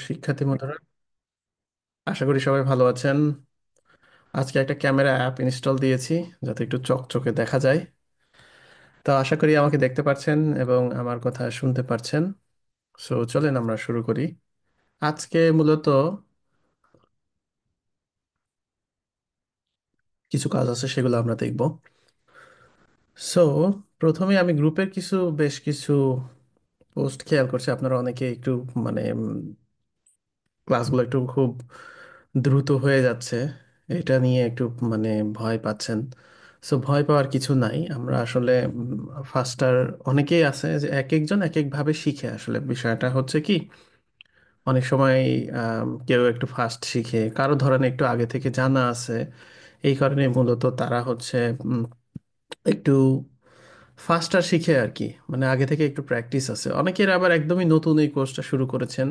শিক্ষার্থী বন্ধুরা, আশা করি সবাই ভালো আছেন। আজকে একটা ক্যামেরা অ্যাপ ইনস্টল দিয়েছি যাতে একটু চকচকে দেখা যায়। তো আশা করি আমাকে দেখতে পাচ্ছেন এবং আমার কথা শুনতে পাচ্ছেন। সো চলেন আমরা শুরু করি। আজকে মূলত কিছু কাজ আছে, সেগুলো আমরা দেখব। সো প্রথমে আমি গ্রুপের বেশ কিছু পোস্ট খেয়াল করছি। আপনারা অনেকে একটু মানে ক্লাসগুলো একটু খুব দ্রুত হয়ে যাচ্ছে, এটা নিয়ে একটু মানে ভয় পাচ্ছেন। সো ভয় পাওয়ার কিছু নাই। আমরা আসলে ফাস্টার অনেকেই আছে যে এক একজন এক একভাবে শিখে। আসলে বিষয়টা হচ্ছে কি, অনেক সময় কেউ একটু ফাস্ট শিখে, কারো ধরেন একটু আগে থেকে জানা আছে, এই কারণে মূলত তারা হচ্ছে একটু ফাস্টার শিখে আর কি। মানে আগে থেকে একটু প্র্যাকটিস আছে। অনেকের আবার একদমই নতুন এই কোর্সটা শুরু করেছেন,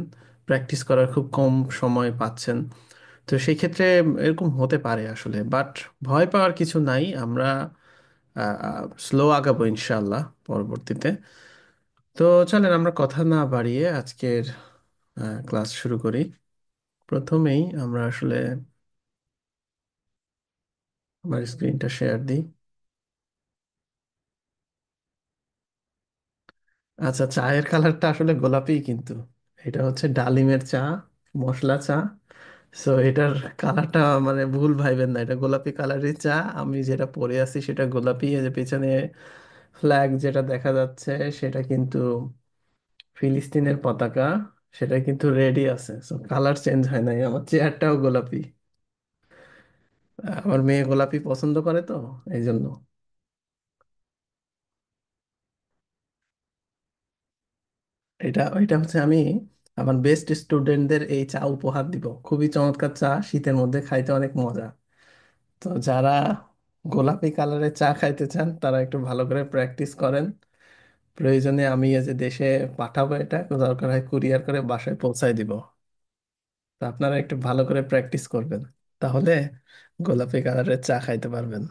প্র্যাকটিস করার খুব কম সময় পাচ্ছেন। তো সেই ক্ষেত্রে এরকম হতে পারে আসলে, বাট ভয় পাওয়ার কিছু নাই। আমরা স্লো আগাবো ইনশাল্লাহ পরবর্তীতে। তো চলেন আমরা কথা না বাড়িয়ে আজকের ক্লাস শুরু করি। প্রথমেই আমরা আসলে আমার স্ক্রিনটা শেয়ার দিই। আচ্ছা, চায়ের কালারটা আসলে গোলাপি, কিন্তু এটা হচ্ছে ডালিমের চা, মশলা চা। সো এটার কালারটা মানে ভুল ভাইবেন না, এটা গোলাপি কালারের চা। আমি যেটা পরে আছি সেটা গোলাপি। এই যে পেছনে ফ্ল্যাগ যেটা দেখা যাচ্ছে সেটা কিন্তু ফিলিস্তিনের পতাকা, সেটা কিন্তু রেডি আছে। সো কালার চেঞ্জ হয় নাই। আমার চেয়ারটাও গোলাপি। আমার মেয়ে গোলাপি পছন্দ করে, তো এই জন্য। এটা হচ্ছে আমি আমার বেস্ট স্টুডেন্টদের এই চা উপহার দিব। খুবই চমৎকার চা, শীতের মধ্যে খাইতে অনেক মজা। তো যারা গোলাপি কালারের চা খাইতে চান তারা একটু ভালো করে প্র্যাকটিস করেন। প্রয়োজনে আমি এই যে দেশে পাঠাবো, এটা দরকার হয় কুরিয়ার করে বাসায় পৌঁছায় দিব। তো আপনারা একটু ভালো করে প্র্যাকটিস করবেন, তাহলে গোলাপি কালারের চা খাইতে পারবেন।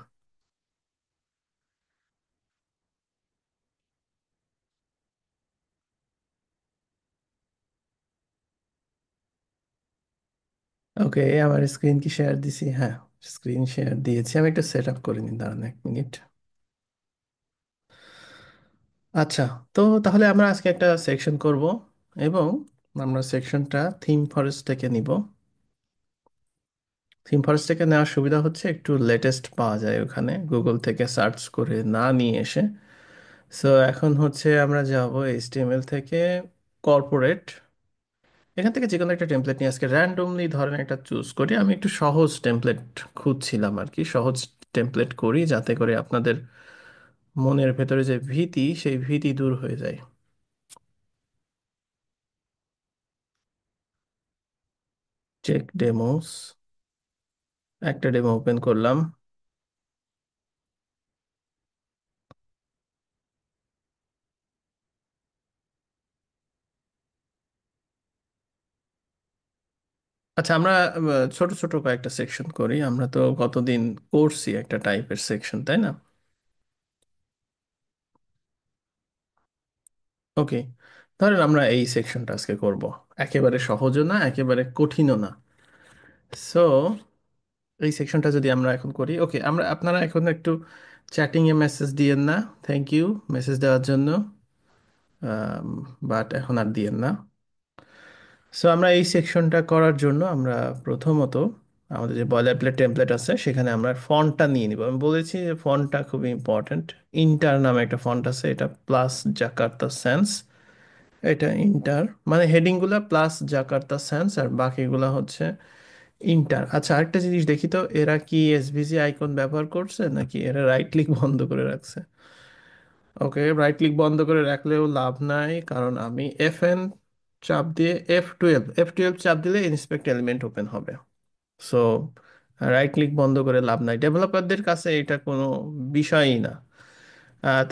ওকে, আমার স্ক্রিন কি শেয়ার দিছি? হ্যাঁ, স্ক্রিন শেয়ার দিয়েছি। আমি একটু সেট আপ করে নিই, দাঁড়ান 1 মিনিট। আচ্ছা, তো তাহলে আমরা আজকে একটা সেকশন করব এবং আমরা সেকশনটা থিম ফরেস্ট থেকে নিব। থিম ফরেস্ট থেকে নেওয়ার সুবিধা হচ্ছে একটু লেটেস্ট পাওয়া যায় ওখানে, গুগল থেকে সার্চ করে না নিয়ে এসে। সো এখন হচ্ছে আমরা যাব এইচটিএমএল থেকে কর্পোরেট। এখান থেকে যে কোনো একটা টেমপ্লেট নিয়ে আজকে র্যান্ডমলি ধরেন একটা চুজ করি। আমি একটু সহজ টেমপ্লেট খুঁজছিলাম আর কি, সহজ টেমপ্লেট করি যাতে করে আপনাদের মনের ভেতরে যে ভীতি, সেই ভীতি দূর হয়ে যায়। চেক ডেমোস, একটা ডেমো ওপেন করলাম। আচ্ছা, আমরা ছোট ছোট কয়েকটা সেকশন করি। আমরা তো কতদিন করছি একটা টাইপের সেকশন, তাই না? ওকে, ধরেন আমরা এই সেকশনটা আজকে করব। একেবারে সহজও না, একেবারে কঠিনও না। সো এই সেকশনটা যদি আমরা এখন করি, ওকে, আপনারা এখন একটু চ্যাটিং এ মেসেজ দিয়েন না। থ্যাংক ইউ মেসেজ দেওয়ার জন্য, বাট এখন আর দিয়েন না। সো আমরা এই সেকশনটা করার জন্য আমরা প্রথমত আমাদের যে বয়লার প্লেট টেমপ্লেট আছে সেখানে আমরা ফন্টটা নিয়ে নিব। আমি বলেছি যে ফন্টটা খুবই ইম্পর্ট্যান্ট। ইন্টার নামে একটা ফন্ট আছে, এটা প্লাস জাকার্তা সেন্স। এটা ইন্টার মানে হেডিংগুলা প্লাস জাকার্তা সেন্স, আর বাকিগুলা হচ্ছে ইন্টার। আচ্ছা, আরেকটা জিনিস দেখি তো, এরা কি এসভিজি আইকন ব্যবহার করছে নাকি এরা রাইট ক্লিক বন্ধ করে রাখছে? ওকে, রাইট ক্লিক বন্ধ করে রাখলেও লাভ নাই, কারণ আমি চাপ দিয়ে এফ টুয়েলভ চাপ দিলে ইন্সপেক্ট এলিমেন্ট ওপেন হবে। সো রাইট ক্লিক বন্ধ করে লাভ নাই, ডেভেলপারদের কাছে এটা কোনো বিষয়ই না।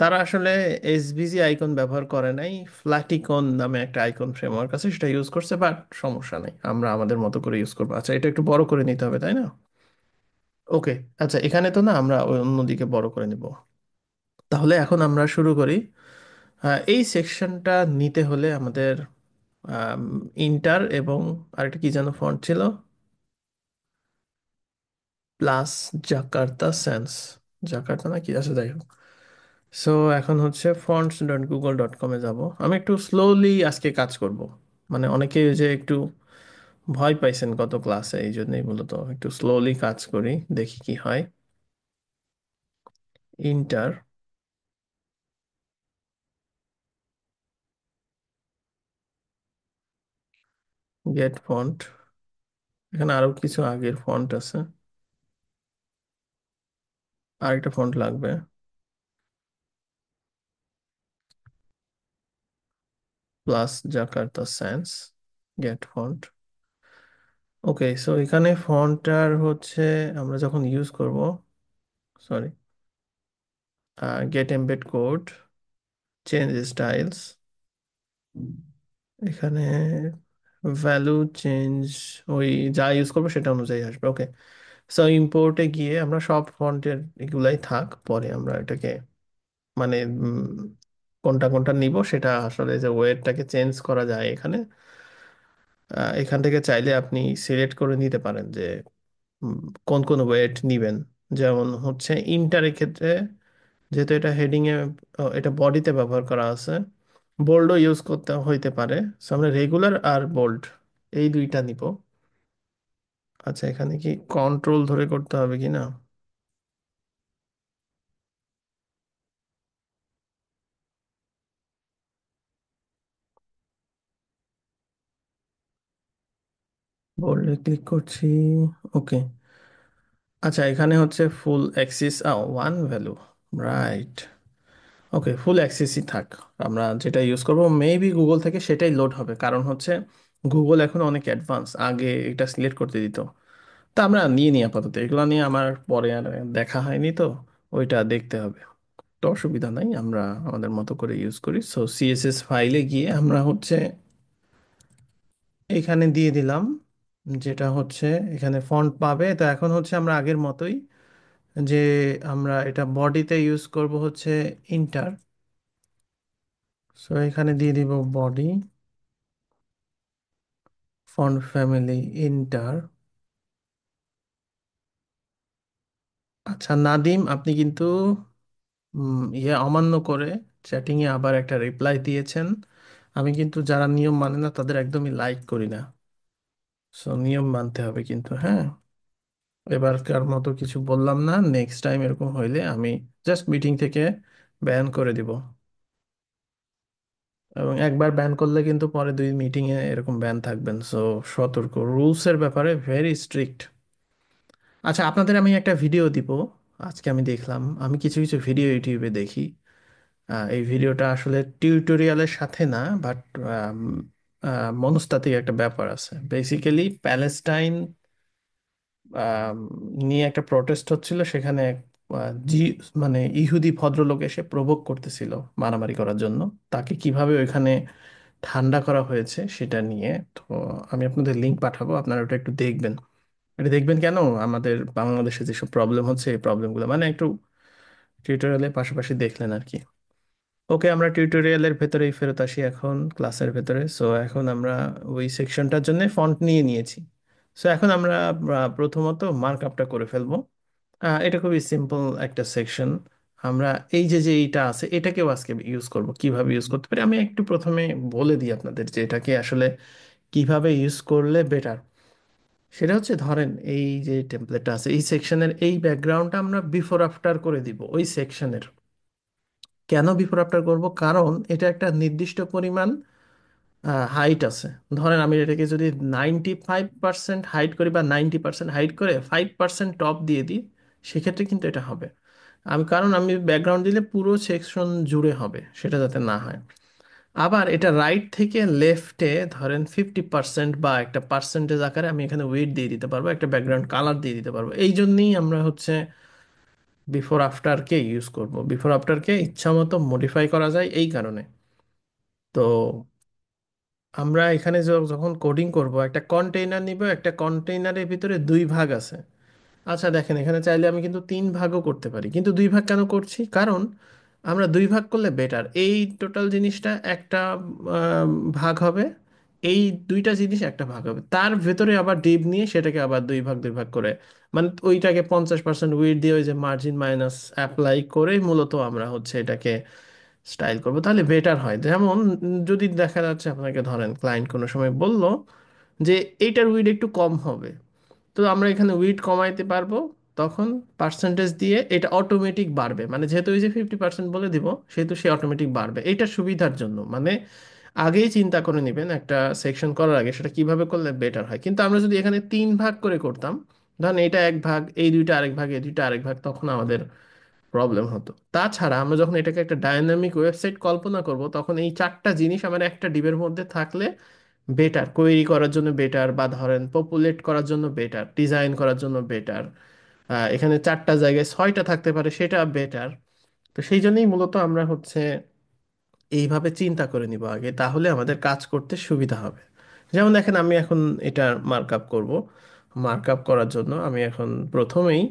তারা আসলে এসভিজি আইকন ব্যবহার করে নাই, ফ্ল্যাটিকন নামে একটা আইকন ফ্রেমওয়ার্ক আছে, সেটা ইউজ করছে। বাট সমস্যা নেই, আমরা আমাদের মতো করে ইউজ করবো। আচ্ছা, এটা একটু বড় করে নিতে হবে, তাই না? ওকে, আচ্ছা, এখানে তো না, আমরা ওই অন্যদিকে বড় করে নিব। তাহলে এখন আমরা শুরু করি। এই সেকশনটা নিতে হলে আমাদের ইন্টার এবং আরেকটা কি যেন ফন্ট ছিল, প্লাস জাকার্তা সেন্স, জাকার্তা না কি আছে, যাই হোক। সো এখন হচ্ছে fonts.google.com-এ যাব। আমি একটু স্লোলি আজকে কাজ করব, মানে অনেকে ওই যে একটু ভয় পাইছেন গত ক্লাসে, এই জন্যই মূলত একটু স্লোলি কাজ করি, দেখি কি হয়। ইন্টার, গেট ফন্ট, এখানে আরো কিছু আগের ফন্ট আছে, আরেকটা ফন্ট লাগবে, Plus Jakarta Sans, get font. Okay, so এখানে ফন্টটার হচ্ছে আমরা যখন ইউজ করব, sorry, get embed code, change styles, এখানে ভ্যালু চেঞ্জ, ওই যা ইউজ করবো সেটা অনুযায়ী আসবে। ওকে, সো ইম্পোর্টে গিয়ে আমরা সব ফন্টের এগুলাই থাক, পরে আমরা এটাকে মানে কোনটা কোনটা নিব সেটা আসলে যে ওয়েটটাকে চেঞ্জ করা যায় এখানে। এখান থেকে চাইলে আপনি সিলেক্ট করে নিতে পারেন যে উম, কোন কোন ওয়েট নিবেন। যেমন হচ্ছে ইন্টারের ক্ষেত্রে, যেহেতু এটা হেডিং এ, এটা বডিতে ব্যবহার করা আছে, বোল্ডও ইউজ করতে হইতে পারে। So আমরা রেগুলার আর বোল্ড এই দুইটা নিব। আচ্ছা, এখানে কি কন্ট্রোল ধরে করতে হবে কি না? বোল্ডে ক্লিক করছি। ওকে, আচ্ছা এখানে হচ্ছে ফুল অ্যাক্সিস ওয়ান ভ্যালু, রাইট। ওকে, ফুল অ্যাক্সেসই থাক। আমরা যেটা ইউজ করব মেবি গুগল থেকে সেটাই লোড হবে, কারণ হচ্ছে গুগল এখন অনেক অ্যাডভান্স, আগে এটা সিলেক্ট করতে দিত। তা আমরা নিয়ে নিই আপাতত, এগুলো নিয়ে আমার পরে আর দেখা হয়নি তো, ওইটা দেখতে হবে। তো অসুবিধা নাই, আমরা আমাদের মতো করে ইউজ করি। সো সিএসএস ফাইলে গিয়ে আমরা হচ্ছে এখানে দিয়ে দিলাম, যেটা হচ্ছে এখানে ফন্ট পাবে। তো এখন হচ্ছে আমরা আগের মতোই, যে আমরা এটা বডিতে ইউজ করব হচ্ছে ইন্টার। সো এখানে দিয়ে দিব বডি, ফন্ট ফ্যামিলি ইন্টার। আচ্ছা নাদিম, আপনি কিন্তু ইয়ে অমান্য করে চ্যাটিংয়ে আবার একটা রিপ্লাই দিয়েছেন। আমি কিন্তু যারা নিয়ম মানে না তাদের একদমই লাইক করি না। সো নিয়ম মানতে হবে কিন্তু, হ্যাঁ। এবারকার মতো কিছু বললাম না, নেক্সট টাইম এরকম হইলে আমি জাস্ট মিটিং থেকে ব্যান করে দিব। এবং একবার ব্যান করলে কিন্তু পরে দুই মিটিংয়ে এরকম ব্যান থাকবেন। সো সতর্ক, রুলসের ব্যাপারে ভেরি স্ট্রিক্ট। আচ্ছা, আপনাদের আমি একটা ভিডিও দিব। আজকে আমি দেখলাম, আমি কিছু কিছু ভিডিও ইউটিউবে দেখি। এই ভিডিওটা আসলে টিউটোরিয়ালের সাথে না, বাট মনস্তাত্ত্বিক একটা ব্যাপার আছে। বেসিক্যালি প্যালেস্টাইন আম, নিয়ে একটা প্রটেস্ট হচ্ছিল, সেখানে জি মানে ইহুদি ভদ্রলোক এসে প্রভোগ করতেছিল মারামারি করার জন্য। তাকে কিভাবে ওইখানে ঠান্ডা করা হয়েছে সেটা নিয়ে। তো আমি আপনাদের লিঙ্ক পাঠাবো, আপনারা ওটা একটু দেখবেন। এটা দেখবেন কেন, আমাদের বাংলাদেশে যেসব প্রবলেম হচ্ছে এই প্রবলেমগুলো মানে একটু টিউটোরিয়ালের পাশাপাশি দেখলেন আর কি। ওকে, আমরা টিউটোরিয়ালের ভেতরেই ফেরত আসি এখন, ক্লাসের ভেতরে। সো এখন আমরা ওই সেকশনটার জন্য ফন্ট নিয়ে নিয়েছি। সো এখন আমরা প্রথমত মার্কআপটা করে ফেলবো। এটা খুবই সিম্পল একটা সেকশন। আমরা এই যে যে এইটা আছে এটাকেও আজকে ইউজ করব, কিভাবে ইউজ করতে পারি আমি একটু প্রথমে বলে দিই আপনাদের, যে এটাকে আসলে কিভাবে ইউজ করলে বেটার। সেটা হচ্ছে, ধরেন এই যে টেমপ্লেটটা আছে, এই সেকশনের এই ব্যাকগ্রাউন্ডটা আমরা বিফোর আফটার করে দিব ওই সেকশনের। কেন বিফোর আফটার করব? কারণ এটা একটা নির্দিষ্ট পরিমাণ হাইট আছে। ধরেন আমি এটাকে যদি 95% হাইট করি বা 90% হাইট করে 5% টপ দিয়ে দিই, সেক্ষেত্রে কিন্তু এটা হবে। কারণ আমি ব্যাকগ্রাউন্ড দিলে পুরো সেকশন জুড়ে হবে, সেটা যাতে না হয়। আবার এটা রাইট থেকে লেফটে ধরেন 50% বা একটা পার্সেন্টেজ আকারে আমি এখানে ওয়েট দিয়ে দিতে পারবো, একটা ব্যাকগ্রাউন্ড কালার দিয়ে দিতে পারবো। এই জন্যই আমরা হচ্ছে বিফোর আফটারকে ইউজ করব। বিফোর আফটারকে ইচ্ছা মতো মডিফাই করা যায় এই কারণে। তো আমরা এখানে যখন কোডিং করব, একটা কন্টেইনার নিব, একটা কন্টেইনারের ভিতরে দুই ভাগ আছে। আচ্ছা দেখেন, এখানে চাইলে আমি কিন্তু তিন ভাগও করতে পারি, কিন্তু দুই ভাগ কেন করছি? কারণ আমরা দুই ভাগ করলে বেটার, এই টোটাল জিনিসটা একটা ভাগ হবে, এই দুইটা জিনিস একটা ভাগ হবে, তার ভেতরে আবার ডিপ নিয়ে সেটাকে আবার দুই ভাগ করে, মানে ওইটাকে 50% উইড দিয়ে ওই যে মার্জিন মাইনাস অ্যাপ্লাই করে মূলত আমরা হচ্ছে এটাকে স্টাইল করব, তাহলে বেটার হয়। যেমন যদি দেখা যাচ্ছে আপনাকে ধরেন ক্লায়েন্ট কোনো সময় বলল যে এইটার উইড একটু কম হবে, তো আমরা এখানে উইড কমাইতে পারবো, তখন পার্সেন্টেজ দিয়ে এটা অটোমেটিক বাড়বে, মানে যেহেতু ওই যে 50% বলে দিব, সেহেতু সে অটোমেটিক বাড়বে। এইটা সুবিধার জন্য, মানে আগেই চিন্তা করে নেবেন একটা সেকশন করার আগে সেটা কিভাবে করলে বেটার হয়। কিন্তু আমরা যদি এখানে তিন ভাগ করে করতাম, ধরেন এটা এক ভাগ, এই দুইটা আরেক ভাগ, এই দুইটা আরেক ভাগ, তখন আমাদের প্রবলেম হতো। তাছাড়া আমরা যখন এটাকে একটা ডায়নামিক ওয়েবসাইট কল্পনা করব, তখন এই চারটা জিনিস আমার একটা ডিবের মধ্যে থাকলে বেটার, কোয়েরি করার জন্য বেটার, বা ধরেন পপুলেট করার জন্য বেটার, ডিজাইন করার জন্য বেটার, এখানে চারটা জায়গায় ছয়টা থাকতে পারে সেটা বেটার। তো সেই জন্যই মূলত আমরা হচ্ছে এইভাবে চিন্তা করে নিব আগে, তাহলে আমাদের কাজ করতে সুবিধা হবে। যেমন দেখেন আমি এখন এটা মার্কআপ করব। মার্কআপ করার জন্য আমি এখন প্রথমেই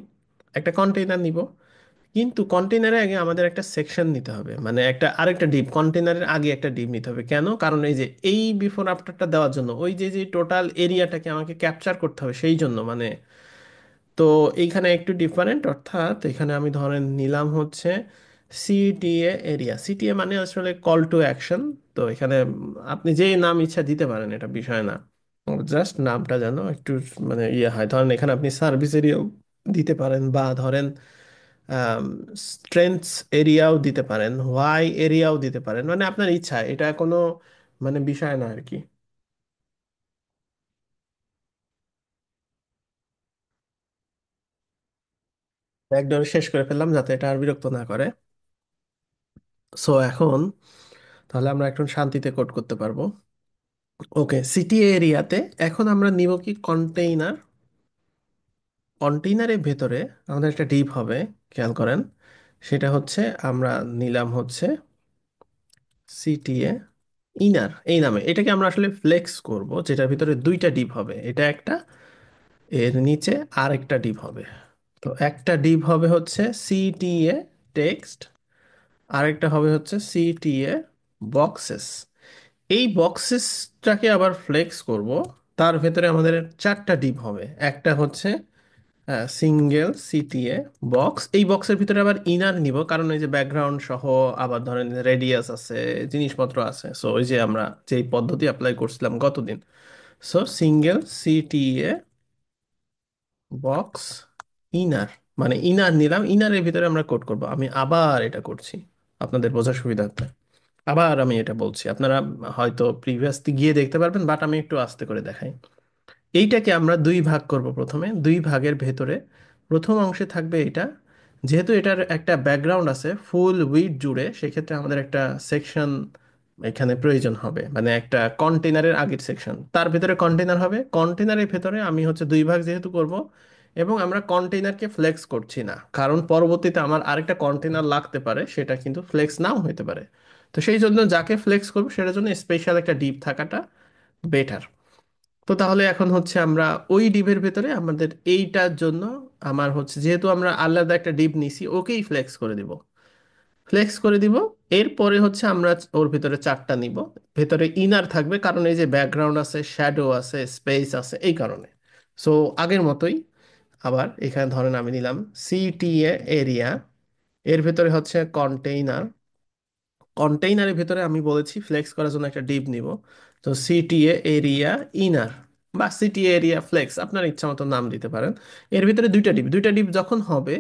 একটা কন্টেইনার নিব, কিন্তু কন্টেইনারে আগে আমাদের একটা সেকশন নিতে হবে, মানে একটা আরেকটা ডিপ, কন্টেইনারের আগে একটা ডিপ নিতে হবে। কেন? কারণ এই যে এই বিফোর আফটারটা দেওয়ার জন্য ওই যে যে টোটাল এরিয়াটাকে আমাকে ক্যাপচার করতে হবে, সেই জন্য মানে। তো এইখানে একটু ডিফারেন্ট, অর্থাৎ এখানে আমি ধরেন নিলাম হচ্ছে সিটিএ এরিয়া। সিটিএ মানে আসলে কল টু অ্যাকশন। তো এখানে আপনি যেই নাম ইচ্ছা দিতে পারেন, এটা বিষয় না, জাস্ট নামটা যেন একটু মানে ইয়ে হয়। ধরেন এখানে আপনি সার্ভিস এরিয়াও দিতে পারেন, বা ধরেন স্ট্রেংথস এরিয়াও দিতে পারেন, ওয়াই এরিয়াও দিতে পারেন, মানে আপনার ইচ্ছা, এটা কোনো মানে বিষয় না আর কি। একদম শেষ করে ফেললাম যাতে এটা আর বিরক্ত না করে। সো এখন তাহলে আমরা এখন শান্তিতে কোড করতে পারবো। ওকে, সিটি এরিয়াতে এখন আমরা নিব কি কন্টেইনার। কন্টেইনারের ভেতরে আমাদের একটা ডিপ হবে, খেয়াল করেন। সেটা হচ্ছে আমরা নিলাম হচ্ছে সিটিএ ইনার, এই নামে। এটাকে আমরা আসলে ফ্লেক্স করব, যেটার ভিতরে দুইটা ডিপ হবে, এটা একটা, এর নিচে আর একটা ডিপ হবে। তো একটা ডিপ হবে হচ্ছে সিটিএ টেক্সট, আরেকটা হবে হচ্ছে সিটিএ বক্সেস। এই বক্সেসটাকে আবার ফ্লেক্স করব, তার ভেতরে আমাদের চারটা ডিপ হবে। একটা হচ্ছে সিঙ্গেল সিটিএ বক্স, এই বক্সের ভিতরে আবার ইনার নিব, কারণ এই যে ব্যাকগ্রাউন্ড সহ আবার ধরেন রেডিয়াস আছে, জিনিসপত্র আছে। সো ওই যে আমরা যেই পদ্ধতি অ্যাপ্লাই করছিলাম গতদিন, so single CTA box inner, মানে ইনার নিলাম, ইনারের ভিতরে আমরা কোড করব। আমি আবার এটা করছি আপনাদের বোঝার সুবিধার্থে। আবার আমি এটা বলছি, আপনারা হয়তো প্রিভিয়াসলি গিয়ে দেখতে পারবেন, বাট আমি একটু আস্তে করে দেখাই। এইটাকে আমরা দুই ভাগ করব। প্রথমে দুই ভাগের ভেতরে প্রথম অংশে থাকবে এটা, যেহেতু এটার একটা ব্যাকগ্রাউন্ড আছে ফুল উইড জুড়ে, সেক্ষেত্রে আমাদের একটা সেকশন এখানে প্রয়োজন হবে, মানে একটা কন্টেনারের আগের সেকশন, তার ভেতরে কন্টেনার হবে। কন্টেনারের ভেতরে আমি হচ্ছে দুই ভাগ যেহেতু করব, এবং আমরা কন্টেনারকে ফ্লেক্স করছি না, কারণ পরবর্তীতে আমার আরেকটা কন্টেনার লাগতে পারে, সেটা কিন্তু ফ্লেক্স নাও হতে পারে। তো সেই জন্য যাকে ফ্লেক্স করবো সেটার জন্য স্পেশাল একটা ডিপ থাকাটা বেটার। তো তাহলে এখন হচ্ছে আমরা ওই ডিপের ভেতরে আমাদের এইটার জন্য আমার হচ্ছে, যেহেতু আমরা আলাদা একটা ডিপ নিছি, ওকেই ফ্লেক্স করে দিব। ফ্লেক্স করে দিব। এরপরে হচ্ছে আমরা ওর ভিতরে চারটা নিব, ভেতরে ইনার থাকবে, কারণ এই যে ব্যাকগ্রাউন্ড আছে, শ্যাডো আছে, স্পেস আছে, এই কারণে। সো আগের মতোই আবার এখানে ধরেন আমি নিলাম সিটিএ এরিয়া, এর ভেতরে হচ্ছে কন্টেইনার। কন্টেইনারের ভিতরে আমি বলেছি ফ্লেক্স করার জন্য একটা ডিপ নিব। তো সিটিএ এরিয়া ইনার, বা সিটিএ এরিয়া ফ্লেক্স, আপনার ইচ্ছা মতো নাম দিতে পারেন। এর ভিতরে দুইটা ডিপ, দুইটা ডিপ যখন হবে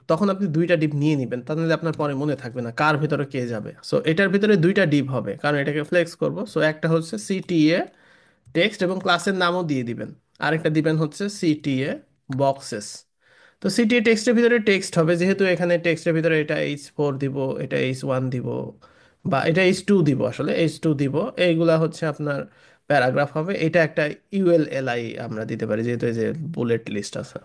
তখন আপনি দুইটা ডিপ নিয়ে নেবেন, তা নাহলে আপনার পরে মনে থাকবে না কার ভিতরে কে যাবে। সো এটার ভিতরে দুইটা ডিপ হবে, কারণ এটাকে ফ্লেক্স করব। সো একটা হচ্ছে সিটিএ টেক্সট, এবং ক্লাসের নামও দিয়ে দিবেন। আরেকটা দিবেন হচ্ছে সিটিএ বক্সেস। তো সিটিএ টেক্সটের ভিতরে টেক্সট হবে, যেহেতু এখানে টেক্সটের ভিতরে এটা H4 দিব, এটা H1 দিব, বা এটা H2 দিব, আসলে H2 দিব। এইগুলা হচ্ছে আপনার প্যারাগ্রাফ হবে। এটা একটা ইউএলএলআই আমরা দিতে পারি, যেহেতু এই যে বুলেট লিস্ট আছে।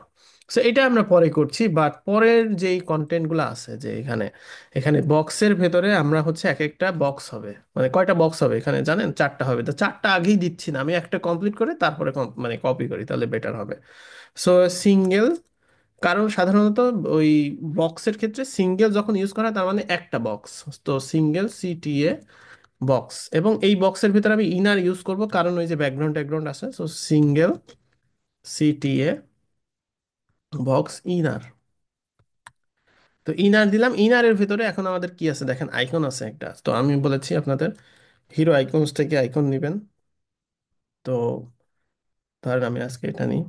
সো এটা আমরা পরে করছি, বাট পরের যেই কন্টেন্টগুলো আছে, যে এখানে এখানে বক্সের ভেতরে আমরা হচ্ছে এক একটা বক্স হবে, মানে কয়টা বক্স হবে এখানে জানেন? চারটা হবে। তো চারটা আগেই দিচ্ছি না, আমি একটা কমপ্লিট করে তারপরে মানে কপি করি, তাহলে বেটার হবে। সো সিঙ্গেল, কারণ সাধারণত ওই বক্সের ক্ষেত্রে সিঙ্গেল যখন ইউজ করা হয় তার মানে একটা বক্স। তো সিঙ্গেল সিটিএ বক্স, এবং এই বক্সের ভিতরে আমি ইনার ইউজ করব, কারণ ওই যে ব্যাকগ্রাউন্ড ট্যাকগ্রাউন্ড আছে। So single CTA box inner. তো ইনার দিলাম। ইনারের ভিতরে এখন আমাদের কি আছে দেখেন, আইকন আছে একটা। তো আমি বলেছি আপনাদের হিরো আইকনস থেকে আইকন নেবেন। তো ধরেন আমি আজকে এটা নিই।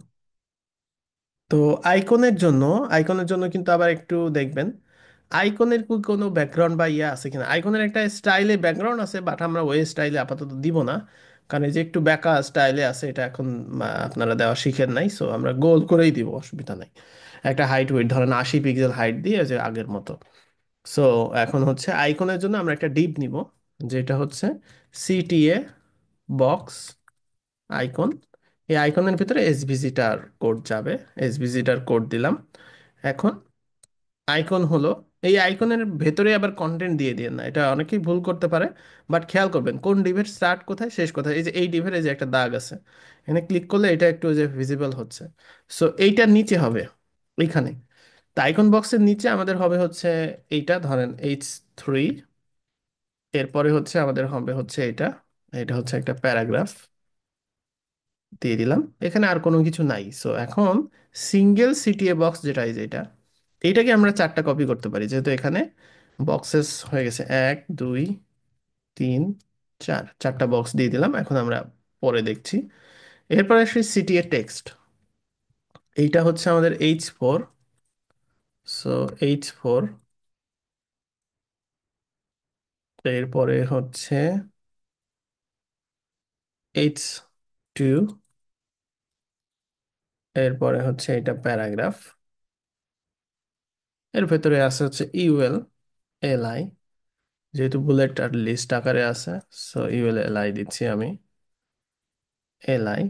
তো আইকনের জন্য কিন্তু আবার একটু দেখবেন আইকনের কি কোনো ব্যাকগ্রাউন্ড বা ইয়ে আছে কিনা। আইকনের একটা স্টাইলে ব্যাকগ্রাউন্ড আছে, বাট আমরা ওই স্টাইলে আপাতত দিব না, কারণ এই যে একটু বেঁকা স্টাইলে আছে এটা এখন আপনারা দেওয়া শিখেন নাই। সো আমরা গোল করেই দিব, অসুবিধা নাই। একটা হাইট ওয়েট ধরেন 80 পিক্সেল হাইট দিয়ে, যে আগের মতো। সো এখন হচ্ছে আইকনের জন্য আমরা একটা ডিপ নিব, যেটা হচ্ছে সিটিএ বক্স আইকন। এই আইকনের ভিতরে এসভিজিটার কোড যাবে। এসভিজিটার কোড দিলাম। এখন আইকন হলো, এই আইকনের ভেতরে আবার কন্টেন্ট দিয়ে দিন না, এটা অনেকেই ভুল করতে পারে। বাট খেয়াল করবেন কোন ডিভের স্টার্ট কোথায় শেষ কোথায়। এই যে এই ডিভের এই যে একটা দাগ আছে, এখানে ক্লিক করলে এটা একটু যে ভিজিবল হচ্ছে। সো এইটার নিচে হবে এইখানে। তো আইকন বক্সের নিচে আমাদের হবে হচ্ছে এইটা ধরেন H3। এরপরে হচ্ছে আমাদের হবে হচ্ছে এটা, এটা হচ্ছে একটা প্যারাগ্রাফ দিয়ে দিলাম। এখানে আর কোনো কিছু নাই। সো এখন সিঙ্গেল সিটিএ বক্স যেটা, এই যে এটা, এইটাকে আমরা চারটা কপি করতে পারি, যেহেতু এখানে বক্সেস হয়ে গেছে 1 2 3 4, চারটা বক্স দিয়ে দিলাম। এখন আমরা পরে দেখছি। এরপরে আসি সিটিএ টেক্সট। এইটা হচ্ছে আমাদের H4। সো H4, এরপরে হচ্ছে H2, এরপরে হচ্ছে এটা প্যারাগ্রাফ। এর ভেতরে আছে হচ্ছে UL LI, যেহেতু বুলেট আর লিস্ট আকারে আছে। সো UL LI দিচ্ছি আমি। LI,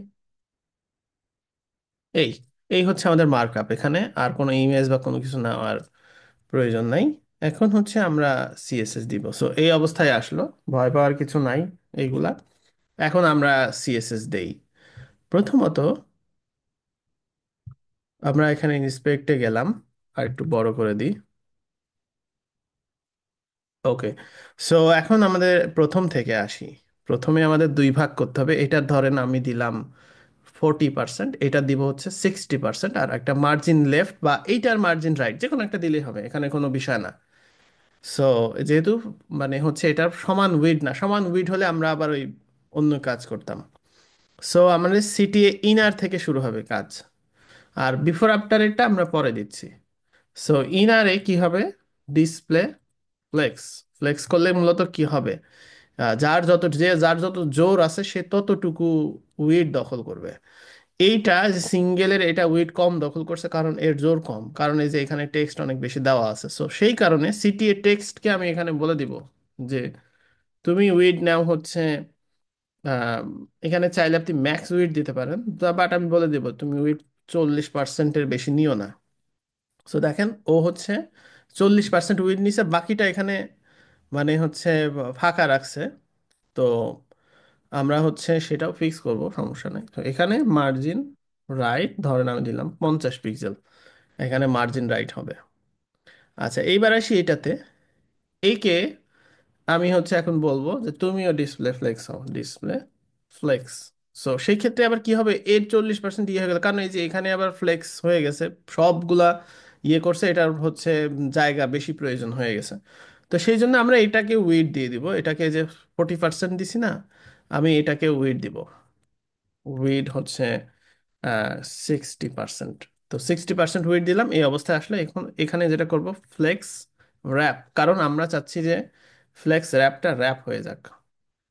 এই এই হচ্ছে আমাদের মার্কআপ। এখানে আর কোনো ইমেজ বা কোনো কিছু নেওয়ার প্রয়োজন নাই। এখন হচ্ছে আমরা সিএসএস দিব। সো এই অবস্থায় আসলো, ভয় পাওয়ার কিছু নাই এইগুলা। এখন আমরা সিএসএস দেই। প্রথমত আমরা এখানে ইন্সপেক্টে গেলাম, আর একটু বড় করে দিই। ওকে। সো এখন আমাদের প্রথম থেকে আসি। প্রথমে আমাদের দুই ভাগ করতে হবে। এটা ধরেন আমি দিলাম 40%, এটা দিব হচ্ছে 60%, আর একটা মার্জিন লেফট বা এইটার মার্জিন রাইট, যে কোনো একটা দিলেই হবে, এখানে কোনো বিষয় না। সো যেহেতু মানে হচ্ছে এটার সমান উইড না, সমান উইড হলে আমরা আবার ওই অন্য কাজ করতাম। সো আমাদের সিটিএ ইনার থেকে শুরু হবে কাজ, আর বিফোর আফটার এটা আমরা পরে দিচ্ছি। সো ইনারে কি হবে, ডিসপ্লে ফ্লেক্স। ফ্লেক্স করলে মূলত কি হবে, যার যত জোর আছে সে ততটুকু উইড দখল করবে। এইটা সিঙ্গেলের এটা উইড কম দখল করছে, কারণ এর জোর কম, কারণ এই যে এখানে টেক্সট অনেক বেশি দেওয়া আছে। সো সেই কারণে সিটিএ টেক্সটকে আমি এখানে বলে দিব যে তুমি উইড নাও হচ্ছে, আহ, এখানে চাইলে আপনি ম্যাক্স উইড দিতে পারেন, বাট আমি বলে দিব তুমি উইড 40%-এর বেশি নিও না। সো দেখেন ও হচ্ছে 40% উইড নিছে, বাকিটা এখানে মানে হচ্ছে ফাঁকা রাখছে। তো আমরা হচ্ছে সেটাও ফিক্স করব, সমস্যা নেই। তো এখানে মার্জিন রাইট ধরেন আমি দিলাম 50 পিক্সেল, এখানে মার্জিন রাইট হবে। আচ্ছা এইবার আসি এটাতে। এইকে আমি হচ্ছে এখন বলবো যে তুমিও ডিসপ্লে ফ্লেক্স হও, ডিসপ্লে ফ্লেক্স। সো সেই ক্ষেত্রে আবার কি হবে, এর 40% ইয়ে হয়ে গেল, কারণ এই যে এখানে আবার ফ্লেক্স হয়ে গেছে, সবগুলা ইয়ে করছে, এটার হচ্ছে জায়গা বেশি প্রয়োজন হয়ে গেছে। তো সেই জন্য আমরা এটাকে উইড দিয়ে দিব, এটাকে যে 40% দিছি না, আমি এটাকে উইড দিব। উইড হচ্ছে 60%। তো 60% উইড দিলাম। এই অবস্থায় আসলে এখন এখানে যেটা করব, ফ্লেক্স র্যাপ, কারণ আমরা চাচ্ছি যে ফ্লেক্স র্যাপটা র্যাপ হয়ে যাক।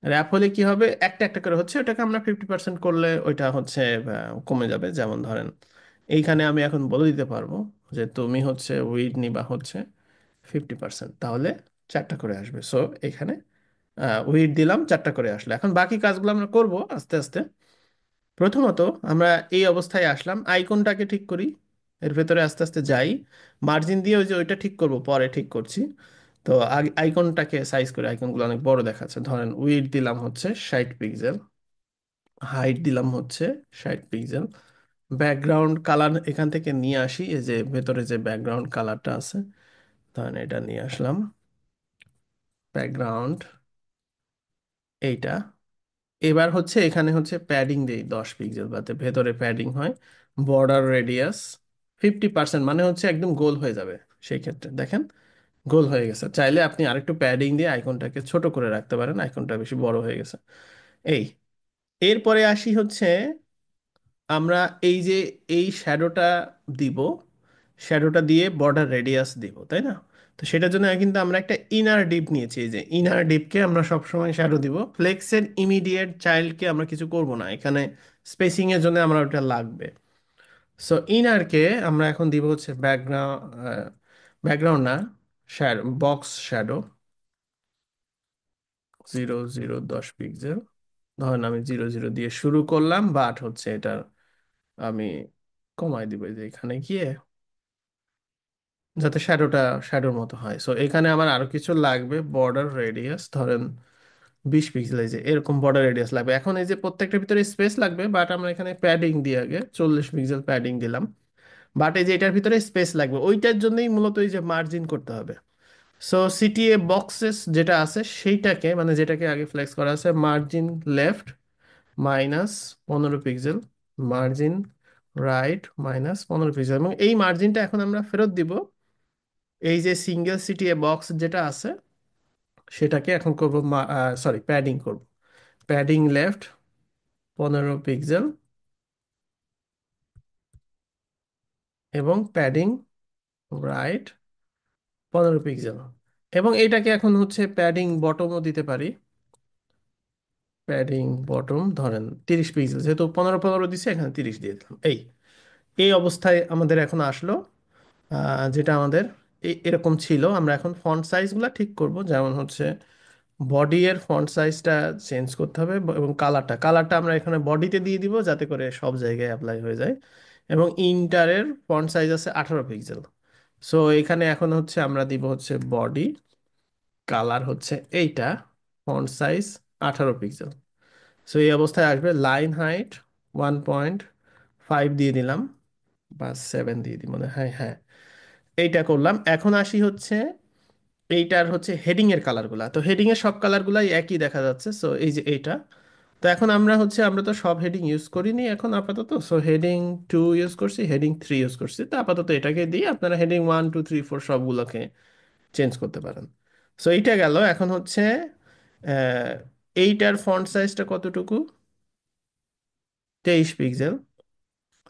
র্যাপ হলে কি হবে, একটা একটা করে হচ্ছে, ওটাকে আমরা 50% করলে ওইটা হচ্ছে কমে যাবে। যেমন ধরেন এইখানে আমি এখন বলে দিতে পারবো যে তুমি হচ্ছে উইড নিবা হচ্ছে 50%, তাহলে চারটা করে আসবে। সো এখানে উইড দিলাম, চারটা করে আসলে এখন বাকি কাজগুলো আমরা করব আস্তে আস্তে। প্রথমত আমরা এই অবস্থায় আসলাম, আইকনটাকে ঠিক করি, এর ভেতরে আস্তে আস্তে যাই। মার্জিন দিয়ে ওই যে ওইটা ঠিক করব, পরে ঠিক করছি। তো আগে আইকনটাকে সাইজ করে, আইকনগুলো অনেক বড় দেখাচ্ছে, ধরেন উইডথ দিলাম হচ্ছে 60 পিক্সেল, হাইট দিলাম হচ্ছে 60 পিক্সেল। ব্যাকগ্রাউন্ড কালার এখান থেকে নিয়ে আসি, এই যে ভেতরে যে ব্যাকগ্রাউন্ড কালারটা আছে, ধরেন এটা নিয়ে আসলাম ব্যাকগ্রাউন্ড। এইটা। এবার হচ্ছে এখানে হচ্ছে প্যাডিং দেই 10 পিক্সেল, যাতে ভেতরে প্যাডিং হয়। বর্ডার রেডিয়াস 50%, মানে হচ্ছে একদম গোল হয়ে যাবে। সেই ক্ষেত্রে দেখেন গোল হয়ে গেছে। চাইলে আপনি আরেকটু প্যাডিং দিয়ে আইকনটাকে ছোট করে রাখতে পারেন, আইকনটা বেশি বড় হয়ে গেছে। এই, এরপরে আসি হচ্ছে আমরা এই যে এই শ্যাডোটা দিব, শ্যাডোটা দিয়ে বর্ডার রেডিয়াস দিব, তাই না? তো সেটার জন্য কিন্তু আমরা একটা ইনার ডিপ নিয়েছি। এই যে ইনার ডিপকে আমরা সবসময় শ্যাডো দিব। ফ্লেক্সের ইমিডিয়েট চাইল্ডকে আমরা কিছু করব না এখানে, স্পেসিং এর জন্য আমরা ওটা লাগবে। সো ইনারকে আমরা এখন দিব হচ্ছে ব্যাকগ্রাউন্ড, ব্যাকগ্রাউন্ড না, শ্যাডো, বক্স শ্যাডো 0 0 10 পিক্সেল। ধরেন আমি 0 0 দিয়ে শুরু করলাম, বাট হচ্ছে এটা আমি কমাই দিব এই যে এখানে গিয়ে, যাতে শ্যাডোটা শ্যাডোর মতো হয়। সো এখানে আমার আরো কিছু লাগবে, বর্ডার রেডিয়াস ধরেন 20 পিক্সেল, এই যে এরকম বর্ডার রেডিয়াস লাগবে। এখন এই যে প্রত্যেকটার ভিতরে স্পেস লাগবে, বাট আমরা এখানে প্যাডিং দিয়ে আগে 40 পিক্সেল প্যাডিং দিলাম। বাট এই যে এটার ভিতরে স্পেস লাগবে, ওইটার জন্যই মূলত এই যে মার্জিন করতে হবে। সো সিটিএ বক্সেস যেটা আছে সেইটাকে, মানে যেটাকে আগে ফ্লেক্স করা আছে, margin left -15 pixel, margin right -15 pixel, এবং এই মার্জিনটা এখন আমরা ফেরত দিব এই যে সিঙ্গেল সিটিএ বক্স যেটা আছে সেটাকে এখন করব, সরি প্যাডিং করব। প্যাডিং লেফট 15 পিক্সেল এবং প্যাডিং রাইট 15 পিক্সেল। এবং এটাকে এখন হচ্ছে প্যাডিং বটমও দিতে পারি। প্যাডিং বটম ধরেন 30 পিক্সেল, যেহেতু 15 15 দিছে এখানে 30 দিয়ে দিলাম। এই এই অবস্থায় আমাদের এখন আসলো, যেটা আমাদের এরকম ছিল। আমরা এখন ফন্ট সাইজগুলো ঠিক করব, যেমন হচ্ছে বডি এর ফন্ট সাইজটা চেঞ্জ করতে হবে, এবং কালারটা কালারটা আমরা এখানে বডিতে দিয়ে দিব যাতে করে সব জায়গায় অ্যাপ্লাই হয়ে যায়। এবং ইন্টারের ফন্ট সাইজ আছে 18 পিক্সেল। সো এখানে এখন হচ্ছে আমরা দিব হচ্ছে বডি, কালার হচ্ছে এইটা, ফন্ট সাইজ 18 পিক্সেল। সো এই অবস্থায় আসবে। লাইন হাইট 1.5 দিয়ে দিলাম, বা 7 দিয়ে দিই মনে হয়, হ্যাঁ। এইটা করলাম। এখন আসি হচ্ছে এইটার হচ্ছে হেডিং এর কালারগুলা। তো হেডিং এর সব কালারগুলাই একই দেখা যাচ্ছে, সো এই যে এইটা। তো এখন আমরা হচ্ছে আমরা তো সব হেডিং ইউজ করিনি এখন আপাতত, সো হেডিং 2 ইউজ করছি, হেডিং 3 ইউজ করছি। তো আপাতত এটাকে দিয়ে আপনারা হেডিং 1 2 3 4 সবগুলোকে চেঞ্জ করতে পারেন। সো এইটা গেল। এখন হচ্ছে আহ, এইটার ফন্ট সাইজটা কতটুকু? 23 pixel.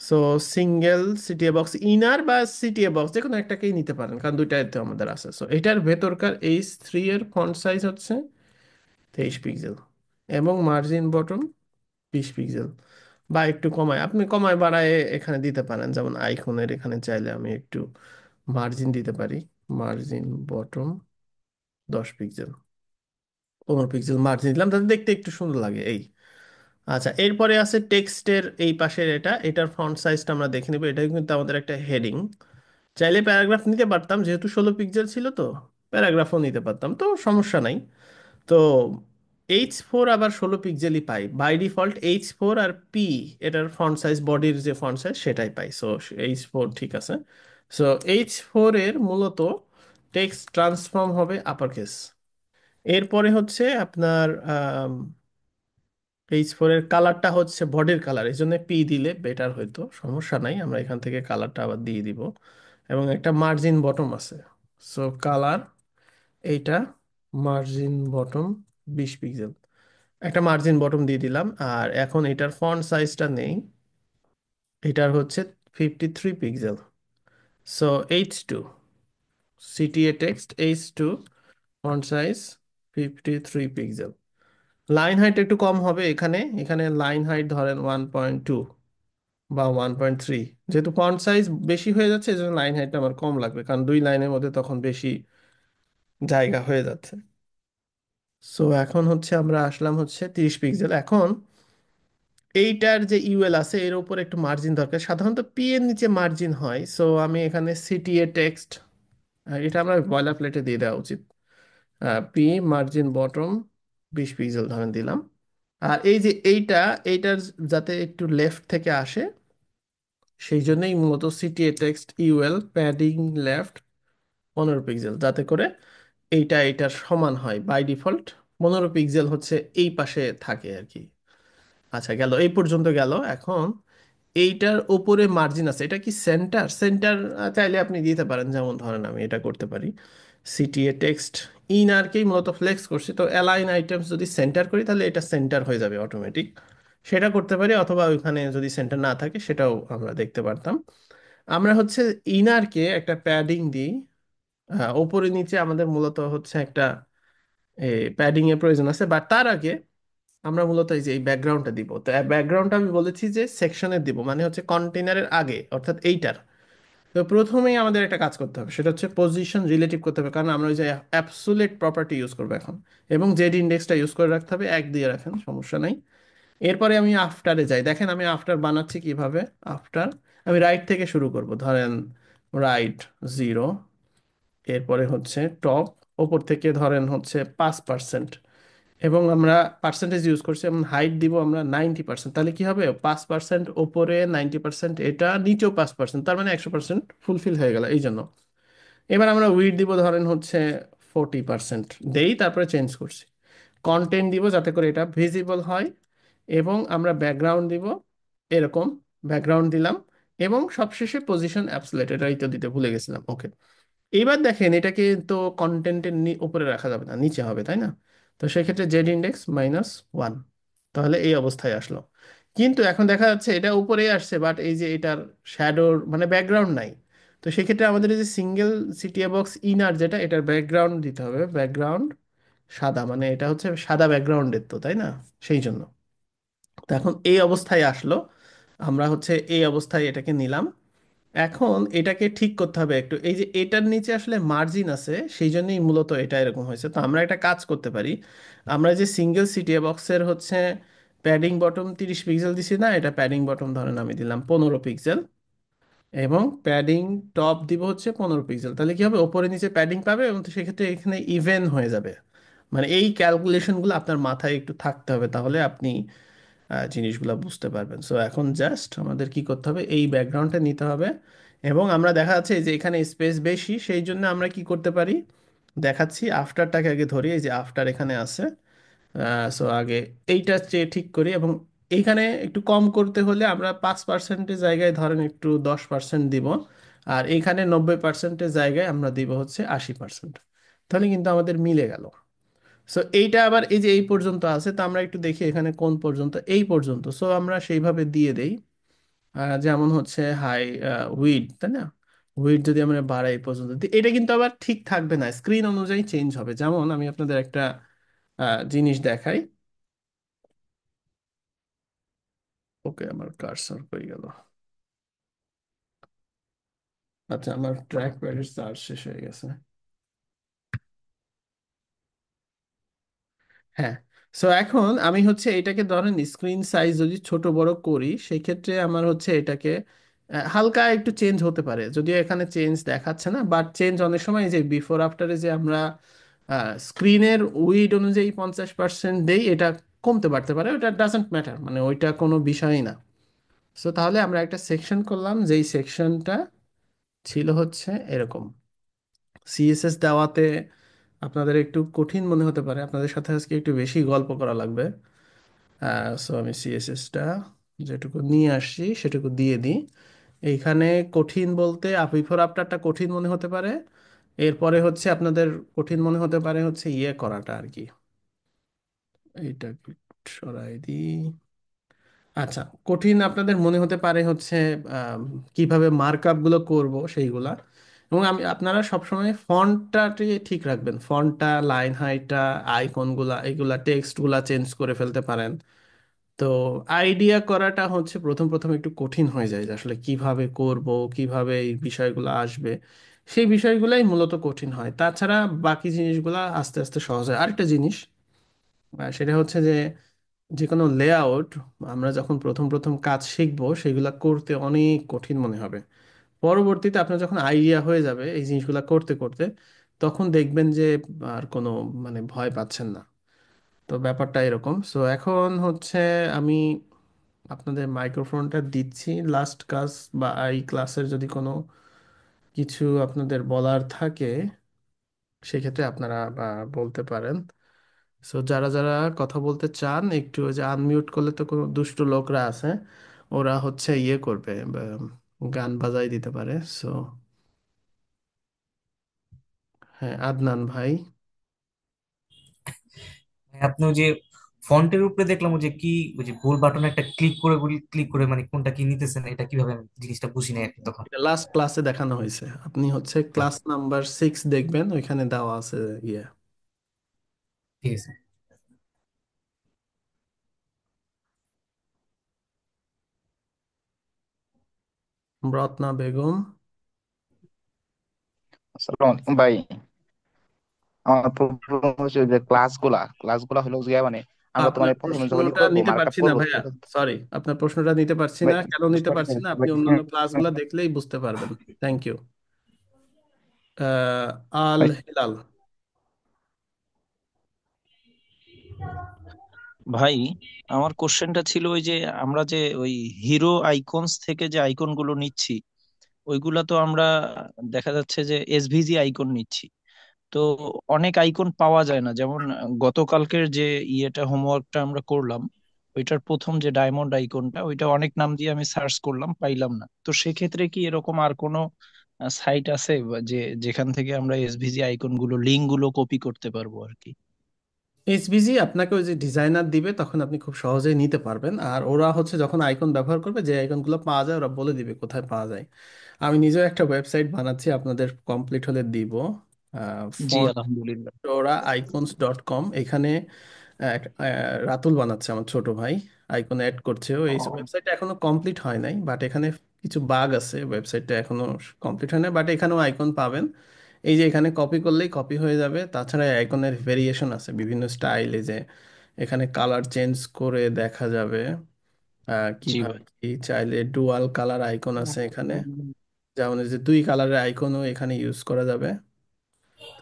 So single CTA box inner বা সিটিএ বক্স যে কোনো একটাকেই নিতে পারেন, কারণ দুইটাতে আমাদের আছে। সো এটার ভেতরকার H3 এর ফন্ট সাইজ হচ্ছে 23 পিক্সেল, এবং মার্জিন বটম 20 পিক্সেল। বা একটু কমায়, আপনি কমায় বাড়ায় এখানে দিতে পারেন, যেমন আইকনের এখানে চাইলে আমি একটু মার্জিন দিতে পারি। Margin bottom 10 pixel, 15 pixel margin দিলাম যাতে দেখতে একটু সুন্দর লাগে। এই, আচ্ছা, এরপরে আছে টেক্সটের এই পাশের এটা, এটার ফন্ট সাইজটা আমরা দেখে নিব। এটা কিন্তু আমাদের একটা হেডিং, চাইলে প্যারাগ্রাফ নিতে পারতাম, যেহেতু 16 পিক্সেল ছিল তো প্যারাগ্রাফও নিতে পারতাম, তো সমস্যা নাই। তো H4 আবার 16 পিক্সেলই পাই বাই ডিফল্ট। H4 আর পি, এটার ফন্ট সাইজ, বডির যে ফন্ট সাইজ সেটাই পাই। সো H4 ঠিক আছে। সো H4 এর মূলত টেক্সট ট্রান্সফর্ম হবে আপার কেস। এরপরে হচ্ছে আপনার H4 এর কালারটা হচ্ছে বডির কালার, এই জন্য পি দিলে বেটার হইতো, সমস্যা নাই, আমরা এখান থেকে কালারটা আবার দিয়ে দিব। এবং একটা মার্জিন বটম আছে। সো কালার এইটা, মার্জিন বটম 20 পিক্সেল, একটা মার্জিন বটম দিয়ে দিলাম। আর এখন এটার ফন্ট সাইজটা নেই, এটার হচ্ছে 53 pixel. So H2, CTA text H2, font size 53 pixel. Line height একটু কম হবে এখানে, এখানে লাইন হাইট ধরেন 1.2 বা 1.3। যেহেতু ফন্ট সাইজ বেশি হয়ে যাচ্ছে এই জন্য লাইন হাইটটা আমার কম লাগবে, কারণ দুই লাইনের মধ্যে তখন বেশি জায়গা হয়ে যাচ্ছে। সো এখন হচ্ছে আমরা আসলাম হচ্ছে 30 পিক্সেল। এখন এইটার যে ইউএল আছে এর উপর একটু মার্জিন দরকার, সাধারণত পি এর নিচে মার্জিন হয়। সো আমি এখানে সিটিএ টেক্সট, এটা আমরা বয়লার প্লেটে দিয়ে দেওয়া উচিত। পি মার্জিন বটম 20 পিক্সেল ধরেন দিলাম। আর এই যে এইটা, এইটার যাতে একটু লেফট থেকে আসে সেই জন্যই মূলত CTA text UL padding left 15 pixel, যাতে করে এইটা এটার সমান হয় বাই ডিফল্ট। 15 পিক্সেল হচ্ছে এই পাশে থাকে আর কি। আচ্ছা, গেল এই পর্যন্ত গেল। এখন এইটার উপরে মার্জিন আছে, এটা কি সেন্টার? সেন্টার চাইলে আপনি দিতে পারেন, যেমন ধরেন আমি এটা করতে পারি, সিটিএ টেক্সট ইনারকেই মূলত ফ্লেক্স করছি, তো অ্যালাইন আইটেমস যদি সেন্টার করি তাহলে এটা সেন্টার হয়ে যাবে অটোমেটিক। সেটা করতে পারি, অথবা ওইখানে যদি সেন্টার না থাকে সেটাও আমরা দেখতে পারতাম। আমরা হচ্ছে ইনারকে একটা প্যাডিং দিই। ওপরে নিচে আমাদের মূলত হচ্ছে একটা প্যাডিং এর প্রয়োজন আছে, বাট তার আগে আমরা মূলত এই যে এই ব্যাকগ্রাউন্ডটা দিব। তো ব্যাকগ্রাউন্ডটা আমি বলেছি যে সেকশনের দিব, মানে হচ্ছে কন্টেনারের আগে, অর্থাৎ এইটার। তো প্রথমেই আমাদের একটা কাজ করতে হবে, সেটা হচ্ছে পজিশন রিলেটিভ করতে হবে, কারণ আমরা ওই যে অ্যাবসোলিউট প্রপার্টি ইউজ করবো এখন। এবং জেড ইন্ডেক্সটা ইউজ করে রাখতে হবে, এক দিয়ে রাখেন, সমস্যা নাই। এরপরে আমি আফটারে যাই, দেখেন আমি আফটার বানাচ্ছি কিভাবে। আফটার আমি রাইট থেকে শুরু করব, ধরেন রাইট 0, এরপরে হচ্ছে টপ, ওপর থেকে ধরেন হচ্ছে 5%। এবং আমরা পার্সেন্টেজ ইউজ করছি, এবং হাইট দিব আমরা 90%। তাহলে কি হবে, 5% ওপরে, 90% এটা, নিচেও 5%, তার মানে 100% ফুলফিল হয়ে গেল এই জন্য। এবার আমরা উইড দিব ধরেন হচ্ছে 40% দেই, তারপরে চেঞ্জ করছি। কন্টেন্ট দিব যাতে করে এটা ভিজিবল হয়। এবং আমরা ব্যাকগ্রাউন্ড দিব এরকম, ব্যাকগ্রাউন্ড দিলাম। এবং সবশেষে পজিশন অ্যাবসোলিউট, এটাই তো দিতে ভুলে গেছিলাম, ওকে। এইবার দেখেন এটাকে তো কন্টেন্টের উপরে রাখা যাবে না, নিচে হবে, তাই না? তো সেক্ষেত্রে জেড ইন্ডেক্স -1, তাহলে এই অবস্থায় আসলো। কিন্তু এখন দেখা যাচ্ছে এটা উপরেই আসছে, বাট এই যে এটার শ্যাডোর মানে ব্যাকগ্রাউন্ড নাই। তো সেক্ষেত্রে আমাদের এই যে সিঙ্গেল সিটিএ বক্স ইনার যেটা, এটার ব্যাকগ্রাউন্ড দিতে হবে, ব্যাকগ্রাউন্ড সাদা, মানে এটা হচ্ছে সাদা ব্যাকগ্রাউন্ডের, তো তাই না? সেই জন্য তো এখন এই অবস্থায় আসলো। আমরা হচ্ছে এই অবস্থায় এটাকে নিলাম। এখন এটাকে ঠিক করতে হবে একটু, এই যে এটার নিচে আসলে মার্জিন আছে, সেই জন্যই মূলত এটা এরকম হয়েছে। তো আমরা একটা কাজ করতে পারি, আমরা যে সিঙ্গেল সিটিএ বক্সের হচ্ছে প্যাডিং বটম 30 পিক্সেল দিছি না, এটা প্যাডিং বটম ধরেন আমি দিলাম 15 পিক্সেল। এবং প্যাডিং টপ দিব হচ্ছে 15 পিক্সেল, তাহলে কি হবে, ওপরে নিচে প্যাডিং পাবে, এবং তো সেক্ষেত্রে এখানে ইভেন হয়ে যাবে। মানে এই ক্যালকুলেশনগুলো আপনার মাথায় একটু থাকতে হবে, তাহলে আপনি জিনিসগুলো বুঝতে পারবেন। সো এখন জাস্ট আমাদের কি করতে হবে, এই ব্যাকগ্রাউন্ডটা নিতে হবে। এবং আমরা দেখা যাচ্ছে যে এখানে স্পেস বেশি, সেই জন্য আমরা কি করতে পারি, দেখাচ্ছি আফটারটাকে আগে ধরি, এই যে আফটার এখানে আছে। সো আগে এইটা চেয়ে ঠিক করি, এবং এইখানে একটু কম করতে হলে আমরা 5%-এর জায়গায় ধরেন একটু 10% দিব। আর এইখানে 90%-এর জায়গায় আমরা দিব হচ্ছে 80%। তাহলে কিন্তু আমাদের মিলে গেল। সো এইটা আবার এই যে এই পর্যন্ত আছে, তো আমরা একটু দেখি এখানে কোন পর্যন্ত, এই পর্যন্ত। সো আমরা সেইভাবে দিয়ে দেই। যেমন হচ্ছে হাই উইড, তাই না? উইড যদি আমরা বাড়াই এই পর্যন্ত দিই, এটা কিন্তু আবার ঠিক থাকবে না, স্ক্রিন অনুযায়ী চেঞ্জ হবে। যেমন আমি আপনাদের একটা জিনিস দেখাই। ওকে, আমার কার্সর হয়ে গেল। আচ্ছা, আমার ট্র্যাক প্যাডের চার্জ শেষ হয়ে গেছে। হ্যাঁ। সো এখন আমি হচ্ছে এটাকে ধরেন স্ক্রিন সাইজ যদি ছোট বড় করি, সেই ক্ষেত্রে আমার হচ্ছে এটাকে হালকা একটু চেঞ্জ হতে পারে, যদিও এখানে চেঞ্জ দেখাচ্ছে না, বাট চেঞ্জ অনেক সময় এই যে বিফোর আফটারে যে আমরা স্ক্রিনের উইড অনুযায়ী 50% দেই, এটা কমতে পারতে পারে, ওটা ডাজন্ট ম্যাটার, মানে ওইটা কোনো বিষয়ই না। সো তাহলে আমরা একটা সেকশন করলাম, যেই সেকশনটা ছিল হচ্ছে এরকম। সিএসএস দেওয়াতে আপনাদের একটু কঠিন মনে হতে পারে, আপনাদের সাথে আজকে একটু বেশি গল্প করা লাগবে। সো আমি সিএসএসটা যেটুকু নিয়ে আসছি সেটুকু দিয়ে দিই। এইখানে কঠিন বলতে বিফোর আফটারটা কঠিন মনে হতে পারে। এরপরে হচ্ছে আপনাদের কঠিন মনে হতে পারে হচ্ছে ইয়ে করাটা আর কি। এইটা একটু সরাই দিই। আচ্ছা, কঠিন আপনাদের মনে হতে পারে হচ্ছে আম, কিভাবে মার্কআপ গুলো করব সেইগুলা। এবং আমি আপনারা সবসময় ফন্টটা ঠিক রাখবেন, ফন্টটা, লাইন হাইটটা, আইকনগুলা, এগুলা টেক্সটগুলা চেঞ্জ করে ফেলতে পারেন। তো আইডিয়া করাটা হচ্ছে প্রথম প্রথম একটু কঠিন হয়ে যায়, যে আসলে কিভাবে করব, কিভাবে এই বিষয়গুলো আসবে। সেই বিষয়গুলাই মূলত কঠিন হয়, তাছাড়া বাকি জিনিসগুলা আস্তে আস্তে সহজ হয়। আরেকটা জিনিস, সেটা হচ্ছে যে যে কোনো লেআউট আমরা যখন প্রথম প্রথম কাজ শিখবো, সেগুলা করতে অনেক কঠিন মনে হবে। পরবর্তীতে আপনার যখন আইডিয়া হয়ে যাবে এই জিনিসগুলা করতে করতে, তখন দেখবেন যে আর কোনো মানে ভয় পাচ্ছেন না। তো ব্যাপারটা এরকম। সো এখন হচ্ছে আমি আপনাদের মাইক্রোফোনটা দিচ্ছি, লাস্ট কাজ বা এই ক্লাসের যদি কোনো কিছু আপনাদের বলার থাকে সেক্ষেত্রে আপনারা বলতে পারেন। সো যারা যারা কথা বলতে চান একটু ওই যে আনমিউট করলে তো কোনো দুষ্ট লোকরা আছে, ওরা হচ্ছে ইয়ে করবে গান বাজাই দিতে পারে। সো হ্যাঁ, আদনান ভাই। আপনি ওই যে ফন্টের উপরে দেখলাম ওই যে কি, ওই যে গোল বাটনে একটা ক্লিক করে মানে কোনটা কি নিতেছেন, এটা কিভাবে আমি জিনিসটা বুঝি নাই আর কি তখন। এটা লাস্ট ক্লাসে দেখানো হয়েছে, আপনি হচ্ছে ক্লাস নাম্বার 6 দেখবেন, ওইখানে দেওয়া আছে ইয়ে। ঠিক আছে। রত্না বেগম। আসসালামু আলাইকুম ভাই। আমার প্রবলেম হচ্ছে যে ক্লাসগুলা হলো যে মানে আমরা তো আপনার মানে প্রথমে যখনই প্রশ্নটা করবো নিতে মার্কটা পারছি না করবো ভাইয়া, সরি, আপনার প্রশ্নটা নিতে পারছি না। ভাই, কেন নিতে পারছি না, আপনি ভাই, অন্যান্য ক্লাসগুলো দেখলেই বুঝতে পারবেন। Thank you. আল ভাই, হিলাল। ভাই, আমার কোশ্চেনটা ছিল ওই যে আমরা যে ওই হিরো আইকনস থেকে যে আইকন গুলো নিচ্ছি, ওইগুলা তো আমরা দেখা যাচ্ছে যে এসভিজি আইকন নিচ্ছি। তো অনেক আইকন পাওয়া যায় না, যেমন গতকালকের যে হোমওয়ার্কটা আমরা করলাম, ওইটার প্রথম যে ডায়মন্ড আইকনটা, ওইটা অনেক নাম দিয়ে আমি সার্চ করলাম, পাইলাম না। তো সেক্ষেত্রে কি এরকম আর কোনো সাইট আছে বা যেখান থেকে আমরা এসভিজি আইকন গুলো লিঙ্ক গুলো কপি করতে পারবো আর কি? এইচবিজি আপনাকে ওই যে ডিজাইনার দিবে, তখন আপনি খুব সহজেই নিতে পারবেন। আর ওরা হচ্ছে যখন আইকন ব্যবহার করবে, যে আইকনগুলো পাওয়া যায় ওরা বলে দিবে কোথায় পাওয়া যায়। আমি নিজেও একটা ওয়েবসাইট বানাচ্ছি, আপনাদের কমপ্লিট হলে দিব। জি, আলহামদুলিল্লাহ। fontoraicons.com। এখানে রাতুল বানাচ্ছে, আমার ছোট ভাই, আইকন অ্যাড করছে। এই ও, ওয়েবসাইটটা এখনো কমপ্লিট হয় নাই, বাট এখানে কিছু বাগ আছে, ওয়েবসাইটটা এখনো কমপ্লিট হয় নাই, বাট এখানেও আইকন পাবেন। এই যে এখানে কপি করলেই কপি হয়ে যাবে। তাছাড়া আইকনের ভেরিয়েশন আছে বিভিন্ন স্টাইল, এই যে এখানে কালার চেঞ্জ করে দেখা যাবে জি কিভাবে ভাই। কি চাইলে। ডুয়াল কালার আইকন আছে এখানে, যেমন এই যে দুই কালারের আইকনও এখানে ইউজ করা যাবে।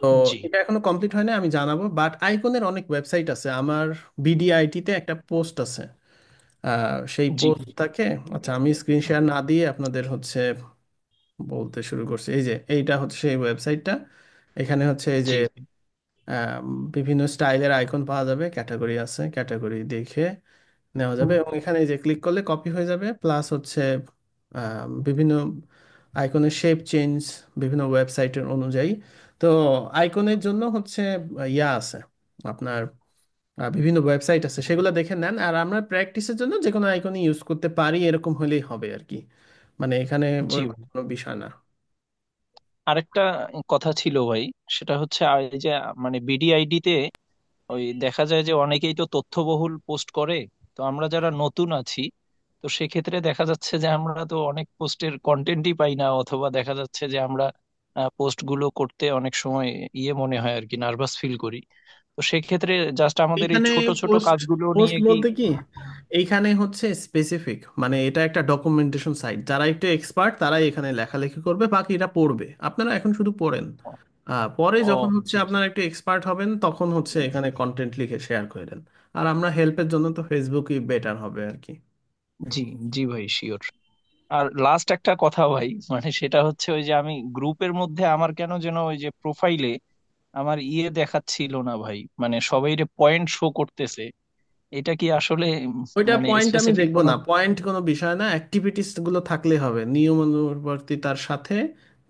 তো জি এটা এখনো কমপ্লিট হয় না, আমি জানাবো। বাট আইকনের অনেক ওয়েবসাইট আছে, আমার বিডিআইটিতে একটা পোস্ট আছে, সেই জি পোস্টটাকে, আচ্ছা আমি স্ক্রিন শেয়ার না দিয়ে আপনাদের হচ্ছে বলতে শুরু করছি। এই যে এইটা হচ্ছে সেই ওয়েবসাইটটা। এখানে হচ্ছে এই যে জি আম, বিভিন্ন স্টাইলের আইকন পাওয়া যাবে, ক্যাটাগরি আছে, ক্যাটাগরি দেখে নেওয়া যাবে। এবং এখানে এই যে ক্লিক করলে কপি হয়ে যাবে, প্লাস হচ্ছে বিভিন্ন আইকনের শেপ চেঞ্জ বিভিন্ন ওয়েবসাইটের অনুযায়ী। তো আইকনের জন্য হচ্ছে ইয়া আছে আপনার, বিভিন্ন ওয়েবসাইট আছে, সেগুলো দেখে নেন। আর আমরা প্র্যাকটিসের জন্য যে কোনো আইকনই ইউজ করতে পারি, এরকম হলেই হবে আর কি। মানে এখানে জি ওরকম ভাই। কোনো বিষয় না। আরেকটা কথা ছিল ভাই, সেটা হচ্ছে এই যে মানে বিডিআইডি তে ওই দেখা যায় যে অনেকেই তো তথ্যবহুল পোস্ট করে। তো আমরা যারা নতুন আছি, তো সেক্ষেত্রে দেখা যাচ্ছে যে আমরা তো অনেক পোস্টের কন্টেন্টই পাই না, অথবা দেখা যাচ্ছে যে আমরা পোস্ট গুলো করতে অনেক সময় মনে হয় আর কি, নার্ভাস ফিল করি। তো সেক্ষেত্রে জাস্ট আমাদের এই এইখানে ছোট ছোট পোস্ট কাজগুলো পোস্ট নিয়ে কি? বলতে কি, এইখানে হচ্ছে স্পেসিফিক, মানে এটা একটা ডকুমেন্টেশন সাইট, যারা একটু এক্সপার্ট তারাই এখানে লেখালেখি করবে, বাকিরা পড়বে। আপনারা এখন শুধু পড়েন, পরে ও, যখন হচ্ছে জি আপনারা একটু এক্সপার্ট হবেন, তখন হচ্ছে এখানে কন্টেন্ট লিখে শেয়ার করে দেন। আর আমরা হেল্পের জন্য তো ফেসবুকই বেটার হবে আর কি। জি জি ভাই, শিওর। আর লাস্ট একটা কথা ভাই, মানে সেটা হচ্ছে ওই যে আমি গ্রুপের মধ্যে আমার কেন যেন ওই যে প্রোফাইলে আমার দেখাচ্ছিল না ভাই, মানে সবাই পয়েন্ট শো করতেছে। এটা কি আসলে ওইটা মানে পয়েন্ট আমি স্পেসিফিক দেখবো কোনো? না, পয়েন্ট কোনো বিষয় না, অ্যাক্টিভিটিস গুলো থাকলেই হবে, নিয়মানুবর্তিতার সাথে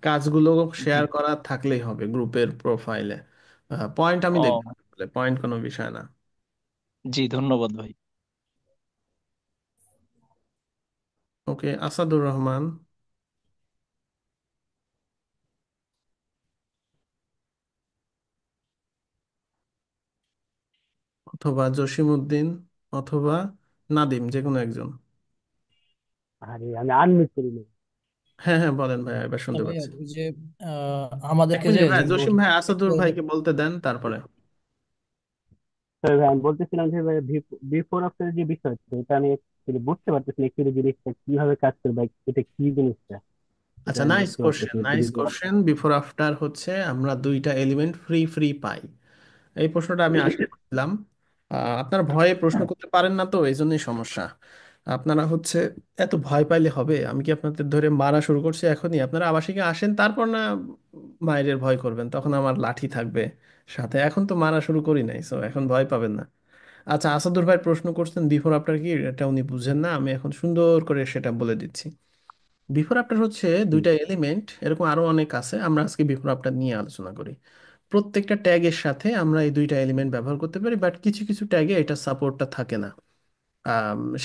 কাজগুলো জি। শেয়ার করা থাকলেই হবে গ্রুপের প্রোফাইলে। পয়েন্ট আমি দেখবো ও, না, পয়েন্ট কোনো বিষয় না। জি, ধন্যবাদ ভাই। ওকে, আসাদুর রহমান, অথবা জসিম উদ্দিন, অথবা নাদিম, যে কোনো একজন। আরে আমি আনমিউট করি নাই। হ্যাঁ হ্যাঁ, বলেন ভাই, এবার না শুনতে ভাইয়া, পাচ্ছি। ওই যে এক আমাদেরকে যে মিনিট ভাই, যেগুলো জসিম ভাই আসাদুর ভাইকে বলতে দেন তারপরে। তো ভাই আমি বলতেছিলাম যে ভাই বিফোর আফটার যে বিষয়টা, এটা আমি actually বুঝতে পারতেছি না actually জিনিসটা কিভাবে কাজ করবে, এটা কি জিনিসটা, এটা আচ্ছা, আমি নাইস বুঝতে পারতেছি কোশ্চেন, না, একটু নাইস যদি কোশ্চেন। বিফোর আফটার হচ্ছে আমরা দুইটা এলিমেন্ট ফ্রি ফ্রি পাই, এই প্রশ্নটা আমি আশা করছিলাম। আপনার ভয়ে প্রশ্ন করতে পারেন না, তো এই জন্যই সমস্যা। আপনারা হচ্ছে এত ভয় পাইলে হবে? আমি কি আপনাদের ধরে মারা শুরু করছি এখনই? আপনারা আবাসিকে আসেন, তারপর না মায়ের ভয় করবেন, তখন আমার লাঠি থাকবে, সাথে এখন তো মারা শুরু করি নাই, সো এখন ভয় পাবেন না। আচ্ছা, আসাদুর ভাই প্রশ্ন করছেন বিফোর আফটার কি, এটা উনি বুঝেন না, আমি এখন সুন্দর করে সেটা বলে দিচ্ছি। বিফোর আফটার হচ্ছে দুইটা এলিমেন্ট, এরকম আরো অনেক আছে, আমরা আজকে বিফোর আফটার নিয়ে আলোচনা করি। প্রত্যেকটা ট্যাগের সাথে আমরা এই দুইটা এলিমেন্ট ব্যবহার করতে পারি, বাট কিছু কিছু ট্যাগে এটা সাপোর্টটা থাকে না।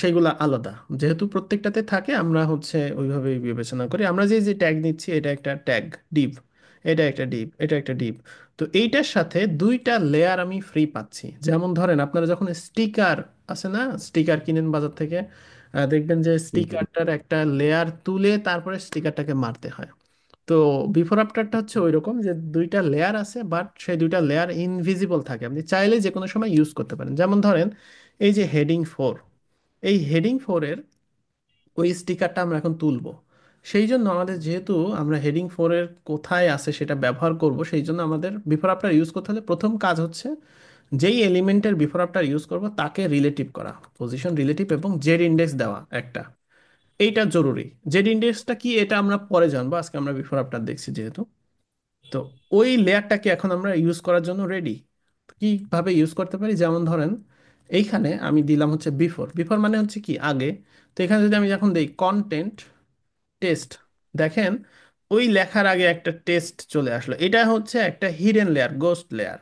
সেগুলা আলাদা। যেহেতু প্রত্যেকটাতে থাকে, আমরা হচ্ছে ওইভাবেই বিবেচনা করি। আমরা যে যে ট্যাগ নিচ্ছি, এটা একটা ট্যাগ ডিভ, এটা একটা ডিভ, এটা একটা ডিভ। তো এইটার সাথে দুইটা লেয়ার আমি ফ্রি পাচ্ছি। যেমন ধরেন আপনারা যখন স্টিকার আছে না, স্টিকার কিনেন বাজার থেকে, দেখবেন যে স্টিকারটার একটা লেয়ার তুলে তারপরে স্টিকারটাকে মারতে হয়। তো বিফোর আফটারটা হচ্ছে ওই রকম, যে দুইটা লেয়ার আছে, বাট সেই দুইটা লেয়ার ইনভিজিবল থাকে, আপনি চাইলে যে কোনো সময় ইউজ করতে পারেন। যেমন ধরেন এই যে হেডিং 4, এই হেডিং 4-এর ওই স্টিকারটা আমরা এখন তুলবো। সেই জন্য আমাদের, যেহেতু আমরা হেডিং 4-এর কোথায় আছে সেটা ব্যবহার করব, সেই জন্য আমাদের বিফোর আফটার ইউজ করতে হলে প্রথম কাজ হচ্ছে যেই এলিমেন্টের বিফোর আফটার ইউজ করব তাকে রিলেটিভ করা, পজিশন রিলেটিভ এবং জেড ইন্ডেক্স দেওয়া একটা। এইটা জরুরি। জেড ইন্ডেক্সটা কি এটা আমরা পরে জানবো, আজকে আমরা বিফোর আফটার দেখছি যেহেতু। তো ওই লেয়ারটাকে এখন আমরা ইউজ করার জন্য রেডি। কিভাবে ইউজ করতে পারি, যেমন ধরেন এইখানে আমি দিলাম হচ্ছে বিফোর, বিফোর মানে হচ্ছে কি আগে। তো এখানে যদি আমি এখন দিই কন্টেন্ট টেস্ট, দেখেন ওই লেখার আগে একটা টেস্ট চলে আসলো। এটা হচ্ছে একটা হিডেন লেয়ার, গোস্ট লেয়ার,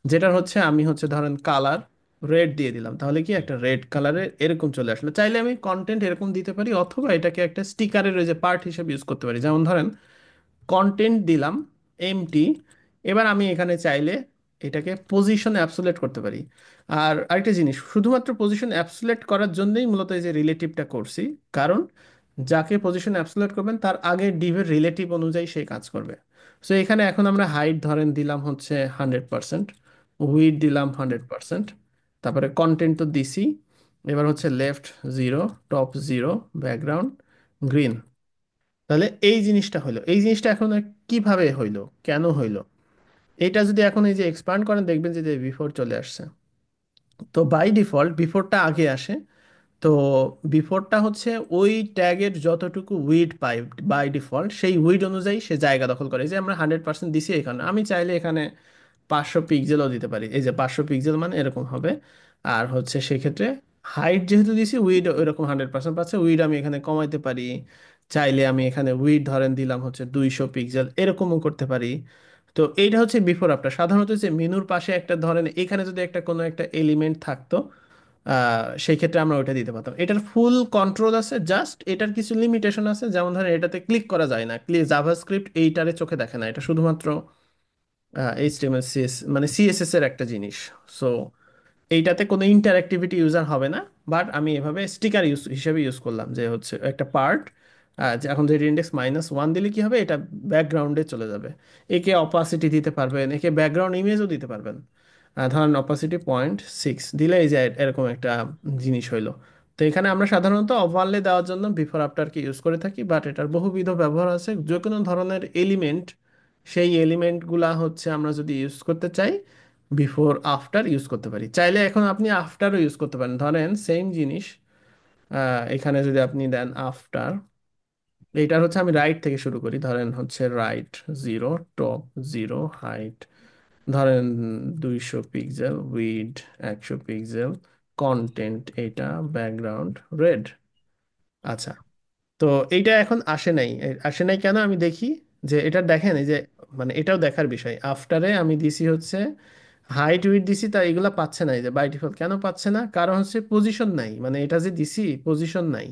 যেটার হচ্ছে আমি হচ্ছে ধরেন কালার রেড দিয়ে দিলাম, তাহলে কি একটা রেড কালারের এরকম চলে আসলো। চাইলে আমি কন্টেন্ট এরকম দিতে পারি, অথবা এটাকে একটা স্টিকারের ওই যে পার্ট হিসেবে ইউজ করতে পারি। যেমন ধরেন কন্টেন্ট দিলাম এমটি, এবার আমি এখানে চাইলে এটাকে পজিশন অ্যাবসোলেট করতে পারি। আর আরেকটা জিনিস, শুধুমাত্র পজিশন অ্যাবসোলেট করার জন্যই মূলত এই যে রিলেটিভটা করছি, কারণ যাকে পজিশন অ্যাবসোলেট করবেন তার আগে ডিভের রিলেটিভ অনুযায়ী সে কাজ করবে। সো এখানে এখন আমরা হাইট ধরেন দিলাম হচ্ছে 100%, উইড দিলাম 100%, তারপরে কন্টেন্ট তো দিছি। এবার হচ্ছে লেফট 0, টপ 0, ব্যাকগ্রাউন্ড গ্রিন। তাহলে এই জিনিসটা হইলো, এই জিনিসটা এখন কিভাবে হইলো, কেন হইলো, এটা যদি এখন এই যে এক্সপান্ড করেন দেখবেন যে বিফোর চলে আসছে। তো বাই ডিফল্ট বিফোরটা আগে আসে। তো বিফোরটা হচ্ছে ওই ট্যাগের যতটুকু উইড পাই বাই ডিফল্ট, সেই উইড অনুযায়ী সে জায়গা দখল করে। এই যে আমরা 100% দিছি এখানে, আমি চাইলে এখানে 500 পিক্সেলও দিতে পারি। এই যে 500 পিক্সেল মানে এরকম হবে। আর হচ্ছে সেক্ষেত্রে হাইট যেহেতু দিছি, উইড ওইরকম 100% পাচ্ছে। উইড আমি এখানে কমাইতে পারি, চাইলে আমি এখানে উইড ধরেন দিলাম হচ্ছে 200 পিক্সেল, এরকমও করতে পারি। তো এইটা হচ্ছে বিফোর আফটার। সাধারণত যে মেনুর পাশে একটা ধরেন এখানে যদি একটা কোনো একটা এলিমেন্ট থাকতো, সেই ক্ষেত্রে আমরা ওইটা দিতে পারতাম। এটার ফুল কন্ট্রোল আছে, জাস্ট এটার কিছু লিমিটেশন আছে। যেমন ধরেন এটাতে ক্লিক করা যায় না, জাভাস্ক্রিপ্ট এইটারে চোখে দেখে না, এটা শুধুমাত্র এইচটিএমএল মানে সিএসএস এর একটা জিনিস। সো এইটাতে কোনো ইন্টারঅ্যাক্টিভিটি ইউজার হবে না। বাট আমি এভাবে স্টিকার ইউজ হিসেবে ইউজ করলাম, যে হচ্ছে একটা পার্ট, যে এখন যে ইন্ডেক্স -1 দিলে কি হবে, এটা ব্যাকগ্রাউন্ডে চলে যাবে। একে অপাসিটি দিতে পারবেন, একে ব্যাকগ্রাউন্ড ইমেজও দিতে পারবেন। ধরেন অপাসিটি 0.6 দিলে এই যে এরকম একটা জিনিস হইলো। তো এখানে আমরা সাধারণত ওভারলে দেওয়ার জন্য বিফোর আফটারকে ইউজ করে থাকি, বাট এটার বহুবিধ ব্যবহার আছে। যে কোনো ধরনের এলিমেন্ট, সেই এলিমেন্টগুলা হচ্ছে আমরা যদি ইউজ করতে চাই, বিফোর আফটার ইউজ করতে পারি। চাইলে এখন আপনি আফটারও ইউজ করতে পারেন। ধরেন সেম জিনিস, এখানে যদি আপনি দেন আফটার, এইটার হচ্ছে আমি রাইট থেকে শুরু করি, ধরেন হচ্ছে রাইট 0, টপ 0, হাইট ধরেন 200 পিক্সেল, উইড 100 পিক্সেল, কন্টেন্ট এইটা, ব্যাকগ্রাউন্ড রেড। আচ্ছা, তো এইটা এখন আসে নাই। আসে নাই কেন আমি দেখি, যে এটা দেখেন এই যে, মানে এটাও দেখার বিষয়। আফটারে আমি দিছি হচ্ছে হাইট উইড দিছি, তা এগুলা পাচ্ছে না। এই যে বাই ডিফল্ট কেন পাচ্ছে না, কারণ হচ্ছে পজিশন নাই, মানে এটা যে দিছি পজিশন নাই।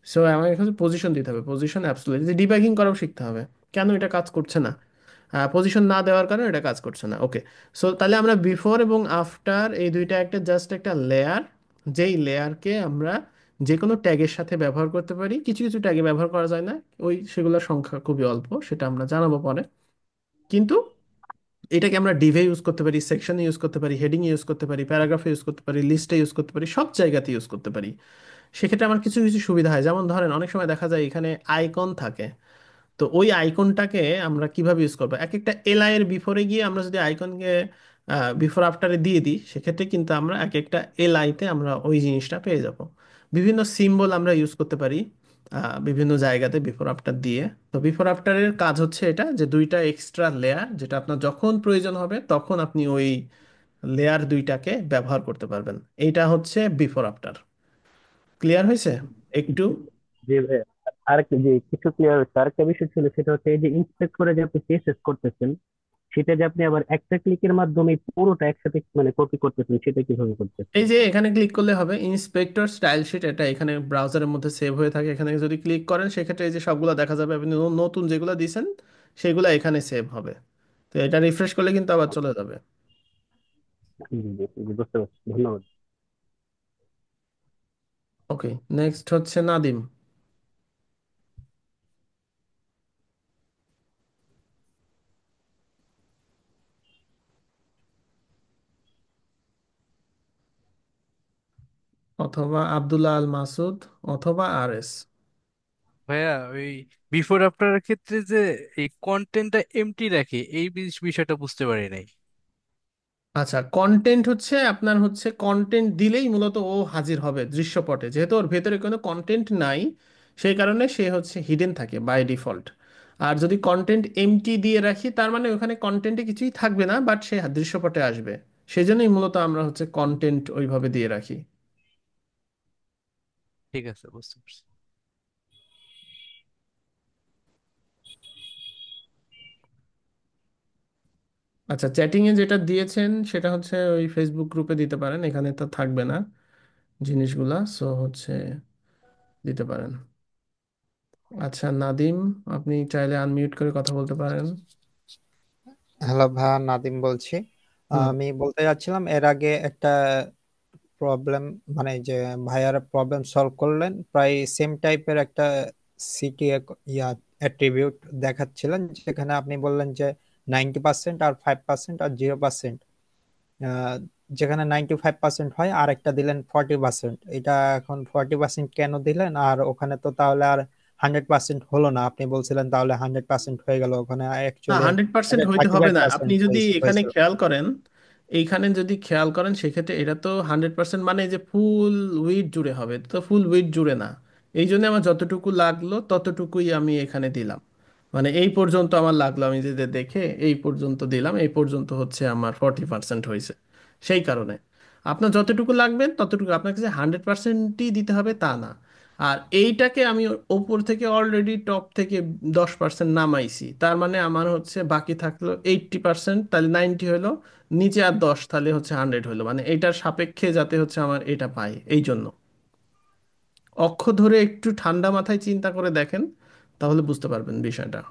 সো আমার এখানে পজিশন দিতে হবে, পজিশন অ্যাবসলিউট, যে ডিবাগিং করাও শিখতে হবে, কেন এটা কাজ করছে না। পজিশন না দেওয়ার কারণে এটা কাজ করছে না। ওকে, সো তাহলে আমরা বিফোর এবং আফটার এই দুইটা একটা জাস্ট একটা লেয়ার, যেই লেয়ারকে আমরা যে কোনো ট্যাগের সাথে ব্যবহার করতে পারি। কিছু কিছু ট্যাগে ব্যবহার করা যায় না, ওই সেগুলোর সংখ্যা খুবই অল্প, সেটা আমরা জানাবো পরে। কিন্তু এটাকে আমরা ডিভে ইউজ করতে পারি, সেকশনে ইউজ করতে পারি, হেডিং ইউজ করতে পারি, প্যারাগ্রাফে ইউজ করতে পারি, লিস্টে ইউজ করতে পারি, সব জায়গাতে ইউজ করতে পারি। সেক্ষেত্রে আমার কিছু কিছু সুবিধা হয়। যেমন ধরেন অনেক সময় দেখা যায় এখানে আইকন থাকে, তো ওই আইকনটাকে আমরা কিভাবে ইউজ করবো, এক একটা এলআই এর বিফোরে গিয়ে আমরা যদি আইকনকে বিফোর আফটারে দিয়ে দিই, সেক্ষেত্রে কিন্তু আমরা এক একটা এলআইতে আমরা ওই জিনিসটা পেয়ে যাব। বিভিন্ন সিম্বল আমরা ইউজ করতে পারি। বিভিন্ন জায়গাতে বিফোর আফটার দিয়ে। তো বিফোর আফটারের কাজ হচ্ছে এটা, যে দুইটা এক্সট্রা লেয়ার, যেটা আপনার যখন প্রয়োজন হবে তখন আপনি ওই লেয়ার দুইটাকে ব্যবহার করতে পারবেন। এইটা হচ্ছে বিফোর আফটার। ক্লিয়ার হয়েছে একটু? যে আরেকটা যে কিছু ক্লিয়ার হচ্ছে, আরেকটা বিষয় ছিল সেটা হচ্ছে এই যে ইন্সপেক্ট করে যে আপনি সিএসএস করতেছেন, সেটা যে আপনি আবার একটা ক্লিকের মাধ্যমে পুরোটা একসাথে মানে কপি করতেছেন, সেটা কিভাবে করতেছেন? এই যে এখানে ক্লিক করলে হবে ইন্সপেক্টর স্টাইল শিট, এটা এখানে ব্রাউজারের মধ্যে সেভ হয়ে থাকে। এখানে যদি ক্লিক করেন সেক্ষেত্রে এই যে সবগুলো দেখা যাবে, আপনি নতুন যেগুলো দিয়েছেন সেগুলো এখানে সেভ হবে। তো এটা রিফ্রেশ করলে কিন্তু আবার চলে যাবে। জি জি জি, বুঝতে পারছি, ধন্যবাদ। ওকে, নেক্সট হচ্ছে নাদিম। অথবা আব্দুল্লাহ আল মাসুদ, অথবা আর এস। ভাইয়া, ওই বিফোর আফটারের ক্ষেত্রে যে এই কন্টেন্টটা এমটি রাখে, এই বিষয়টা বুঝতে পারি নাই। আচ্ছা, কন্টেন্ট হচ্ছে আপনার হচ্ছে কন্টেন্ট দিলেই মূলত ও হাজির হবে দৃশ্যপটে, যেহেতু ওর ভেতরে কোনো কন্টেন্ট নাই সেই কারণে সে হচ্ছে হিডেন থাকে বাই ডিফল্ট। আর যদি কন্টেন্ট এমটি দিয়ে রাখি তার মানে ওখানে কন্টেন্টে কিছুই থাকবে না, বাট সে দৃশ্যপটে আসবে। সেই জন্যই মূলত আমরা হচ্ছে কন্টেন্ট ওইভাবে দিয়ে রাখি। ঠিক আছে, বুঝতে পারছি। আচ্ছা, চ্যাটিংয়ে যেটা দিয়েছেন সেটা হচ্ছে ওই ফেসবুক গ্রুপে দিতে পারেন, এখানে তো থাকবে না জিনিসগুলা, সো হচ্ছে দিতে পারেন। আচ্ছা নাদিম, আপনি চাইলে আনমিউট করে কথা বলতে পারেন। হ্যালো ভাইয়া, নাদিম বলছি। হুম। আমি বলতে যাচ্ছিলাম এর আগে একটা প্রবলেম, মানে যে ভাইয়ারা প্রবলেম সলভ করলেন, প্রায় সেম টাইপের একটা সিটি অ্যাট্রিবিউট দেখাচ্ছিলেন, যেখানে আপনি বললেন যে 90% আর 5% আর 0%। যেখানে 95% হয় আর একটা দিলেন 40%। এটা এখন 40% কেন দিলেন? আর ওখানে তো তাহলে আর 100% হলো না, আপনি বলছিলেন তাহলে 100% হয়ে গেল, ওখানে না, অ্যাকচুয়ালি 100% হইতে থার্টি হবে ফাইভ না। আপনি পার্সেন্ট যদি এখানে হয়েছিল। খেয়াল করেন, এইখানে যদি খেয়াল করেন সেক্ষেত্রে এটা তো 100% মানে যে ফুল উইড জুড়ে হবে, তো ফুল উইড জুড়ে না। এই জন্য আমার যতটুকু লাগলো ততটুকুই আমি এখানে দিলাম। মানে এই পর্যন্ত আমার লাগলো, আমি যদি দেখে এই পর্যন্ত দিলাম, এই পর্যন্ত হচ্ছে আমার 40% হয়েছে। সেই কারণে আপনার যতটুকু লাগবে ততটুকু, আপনাকে যে 100%ই দিতে হবে তা না। আর এইটাকে আমি ওপর থেকে অলরেডি টপ থেকে 10% নামাইছি, তার মানে আমার হচ্ছে বাকি থাকলো 80%, তাহলে 90 হলো, নিচে আর 10, তাহলে হচ্ছে 100 হলো। মানে এইটার সাপেক্ষে যাতে হচ্ছে আমার এটা পাই, এই জন্য অক্ষ ধরে একটু ঠান্ডা মাথায় চিন্তা করে দেখেন, তাহলে বুঝতে পারবেন বিষয়টা।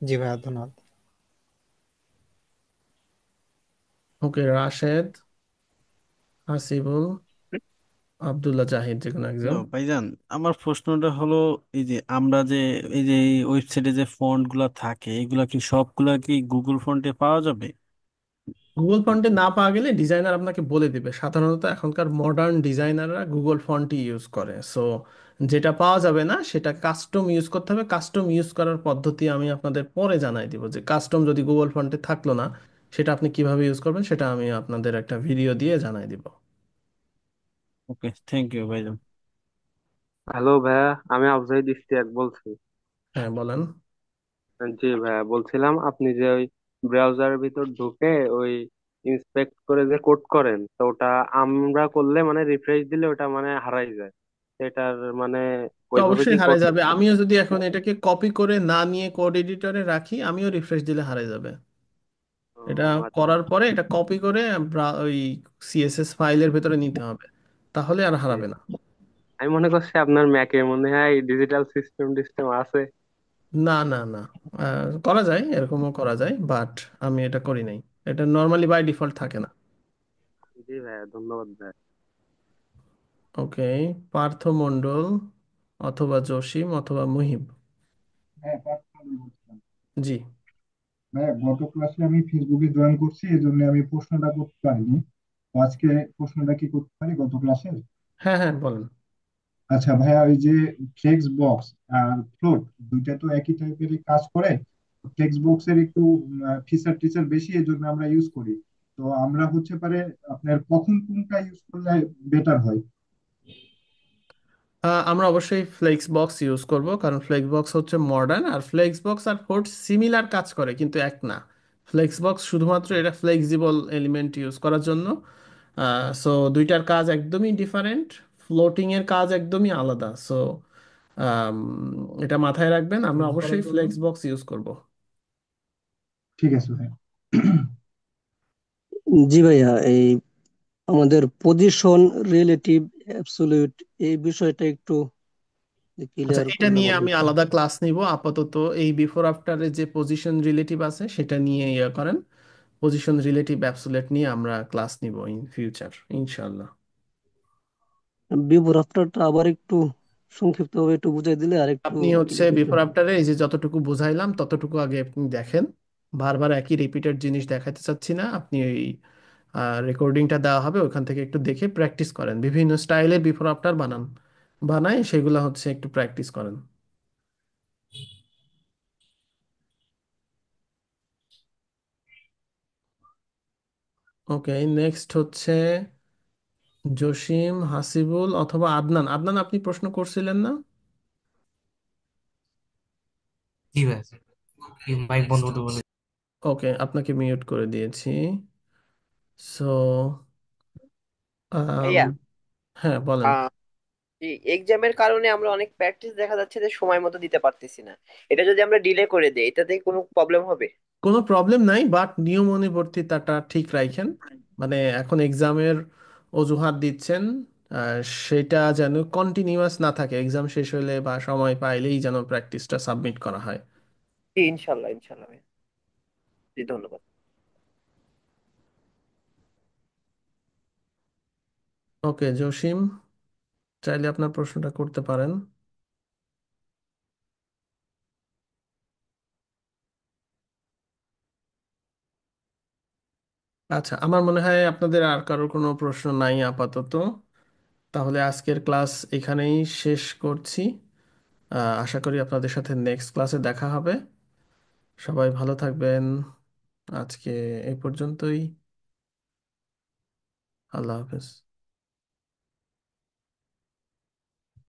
জি ভাইয়া, ধন্যবাদ। ওকে, রাশেদ, হাসিবুল, আব্দুল্লাহ জাহিদ, যে কোনো একজন। ভাইজান, আমার প্রশ্নটা হলো, এই যে আমরা যে এই যে ওয়েবসাইটে যে ফন্ট গুলা থাকে, এগুলা কি সবগুলা কি গুগল ফন্টে পাওয়া যাবে? গুগল ফন্টে না পাওয়া গেলে ডিজাইনার আপনাকে বলে দিবে। সাধারণত এখনকার মডার্ন ডিজাইনাররা গুগল ফন্টই ইউজ করে। সো যেটা পাওয়া যাবে না সেটা কাস্টম ইউজ করতে হবে। কাস্টম ইউজ করার পদ্ধতি আমি আপনাদের পরে জানাই দিব, যে কাস্টম যদি গুগল ফন্টে থাকলো না সেটা আপনি কিভাবে ইউজ করবেন, সেটা আমি আপনাদের একটা ভিডিও দিয়ে জানাই দিব। ওকে, থ্যাংক ইউ ভাইজান। হ্যালো ভাইয়া, আমি আফজাইদ ইশতিয়াক বলছি। হ্যাঁ বলেন। জি ভাইয়া, বলছিলাম আপনি যে ওই ব্রাউজারের ভিতর ঢুকে ওই ইন্সপেক্ট করে যে কোড করেন, তো ওটা আমরা করলে মানে রিফ্রেশ দিলে ওটা মানে হারাই যায়। এটার মানে তো ওইভাবে কি অবশ্যই হারিয়ে করতে যাবে। পারি? আমিও যদি এখন এটাকে কপি করে না নিয়ে কোড এডিটরে রাখি, আমিও রিফ্রেশ দিলে হারিয়ে যাবে। ও এটা আচ্ছা। করার পরে এটা কপি করে ওই সিএসএস ফাইলের ভেতরে নিতে হবে, তাহলে আর জি। হারাবে না। আমি মনে করছি আপনার ম্যাকে মনে হয় ডিজিটাল সিস্টেম টিস্টেম আছে। না না না, করা যায়, এরকমও করা যায়, বাট আমি এটা করি নাই। এটা নর্মালি বাই ডিফল্ট থাকে না। জি ভাইয়া, ধন্যবাদ ভাইয়া। ওকে, পার্থ মণ্ডল, অথবা জসিম, অথবা মুহিব। হ্যাঁ, পার্সোনালি বলছিলাম। জি। ভাইয়া, গত ক্লাসে আমি ফেসবুকে জয়েন করছি, এই জন্য আমি প্রশ্নটা করতে পারিনি। তো আজকে প্রশ্নটা কি করতে পারি গত ক্লাসে? হ্যাঁ হ্যাঁ, বলেন। আচ্ছা ভাইয়া, ওই যে ফ্লেক্স বক্স আর ফ্লোট, দুইটা তো একই টাইপেরই কাজ করে। ফ্লেক্স বক্স এর একটু ফিচার টিচার বেশি, এই জন্য আমরা ইউজ করি। তো তো আমরা হচ্ছে পারে আপনার কখন কোনটা ইউজ করলে বেটার হয়? আমরা অবশ্যই ফ্লেক্স বক্স ইউজ করব, কারণ ফ্লেক্স বক্স হচ্ছে মডার্ন, আর ফ্লেক্স বক্স আর ফোর্ড সিমিলার কাজ করে কিন্তু এক না। ফ্লেক্স বক্স শুধুমাত্র এটা ফ্লেক্সিবল এলিমেন্ট ইউজ করার জন্য। সো দুইটার কাজ একদমই ডিফারেন্ট, ফ্লোটিং এর কাজ একদমই আলাদা। সো এটা মাথায় রাখবেন, আমরা ইউজ করার অবশ্যই জন্য ফ্লেক্স বক্স ইউজ করব। ঠিক আছে ভাই। জি ভাইয়া, এই আমাদের পজিশন, রিলেটিভ, অ্যাবসলিউট, এই বিষয়টা একটু আচ্ছা, ক্লিয়ার এটা করলে নিয়ে ভালো আমি হতো। আলাদা ক্লাস নিব। আপাতত এই বিফোর আফটারে যে পজিশন রিলেটিভ আছে সেটা নিয়ে ইয়ে করেন। পজিশন রিলেটিভ অ্যাবসোলেট নিয়ে আমরা ক্লাস নিব ইন ফিউচার ইনশাল্লাহ। বিফোর আফটারটা আবার একটু সংক্ষিপ্ত ভাবে একটু বুঝাই দিলে আর একটু আপনি হচ্ছে ক্লিয়ার হতো। বিফোর আফটারে এই যে যতটুকু বুঝাইলাম ততটুকু আগে আপনি দেখেন। বারবার একই রিপিটেড জিনিস দেখাতে চাচ্ছি না। আপনি ওই রেকর্ডিংটা দেওয়া হবে, ওখান থেকে একটু দেখে প্র্যাকটিস করেন, বিভিন্ন স্টাইলে বিফোর আফটার বানায় সেগুলো হচ্ছে একটু প্র্যাকটিস করেন। ওকে, নেক্সট হচ্ছে জসিম, হাসিবুল অথবা আদনান। আদনান, আপনি প্রশ্ন করছিলেন না? জি ভাই, মাইক বন্ধ হতে বলে। ওকে, আপনাকে মিউট করে দিয়েছি। সো ভাইয়া, হ্যাঁ বলেন। আহ এক্সামের কারণে আমরা অনেক প্র্যাকটিস দেখা যাচ্ছে যে সময় মতো দিতে পারতেছি না। এটা যদি আমরা ডিলে করে দেই, এটাতে কোনো প্রবলেম হবে? কোনো প্রবলেম নাই, বাট নিয়ম অনুবর্তিতাটা ঠিক রাখেন। মানে এখন এক্সামের অজুহাত দিচ্ছেন, আহ, সেটা যেন কন্টিনিউয়াস না থাকে, এক্সাম শেষ হলে বা সময় পাইলেই যেন প্র্যাকটিসটা সাবমিট করা হয়। জি, ইনশাল্লাহ ইনশাল্লাহ ভাইয়া। জি, ধন্যবাদ। ওকে জসিম, চাইলে আপনার প্রশ্নটা করতে পারেন। আচ্ছা, আমার মনে হয় আপনাদের আর কারোর কোনো প্রশ্ন নাই আপাতত। তাহলে আজকের ক্লাস এখানেই শেষ করছি। আশা করি আপনাদের সাথে নেক্সট ক্লাসে দেখা হবে। সবাই ভালো থাকবেন। আজকে এই পর্যন্তই। আল্লাহ হাফেজ।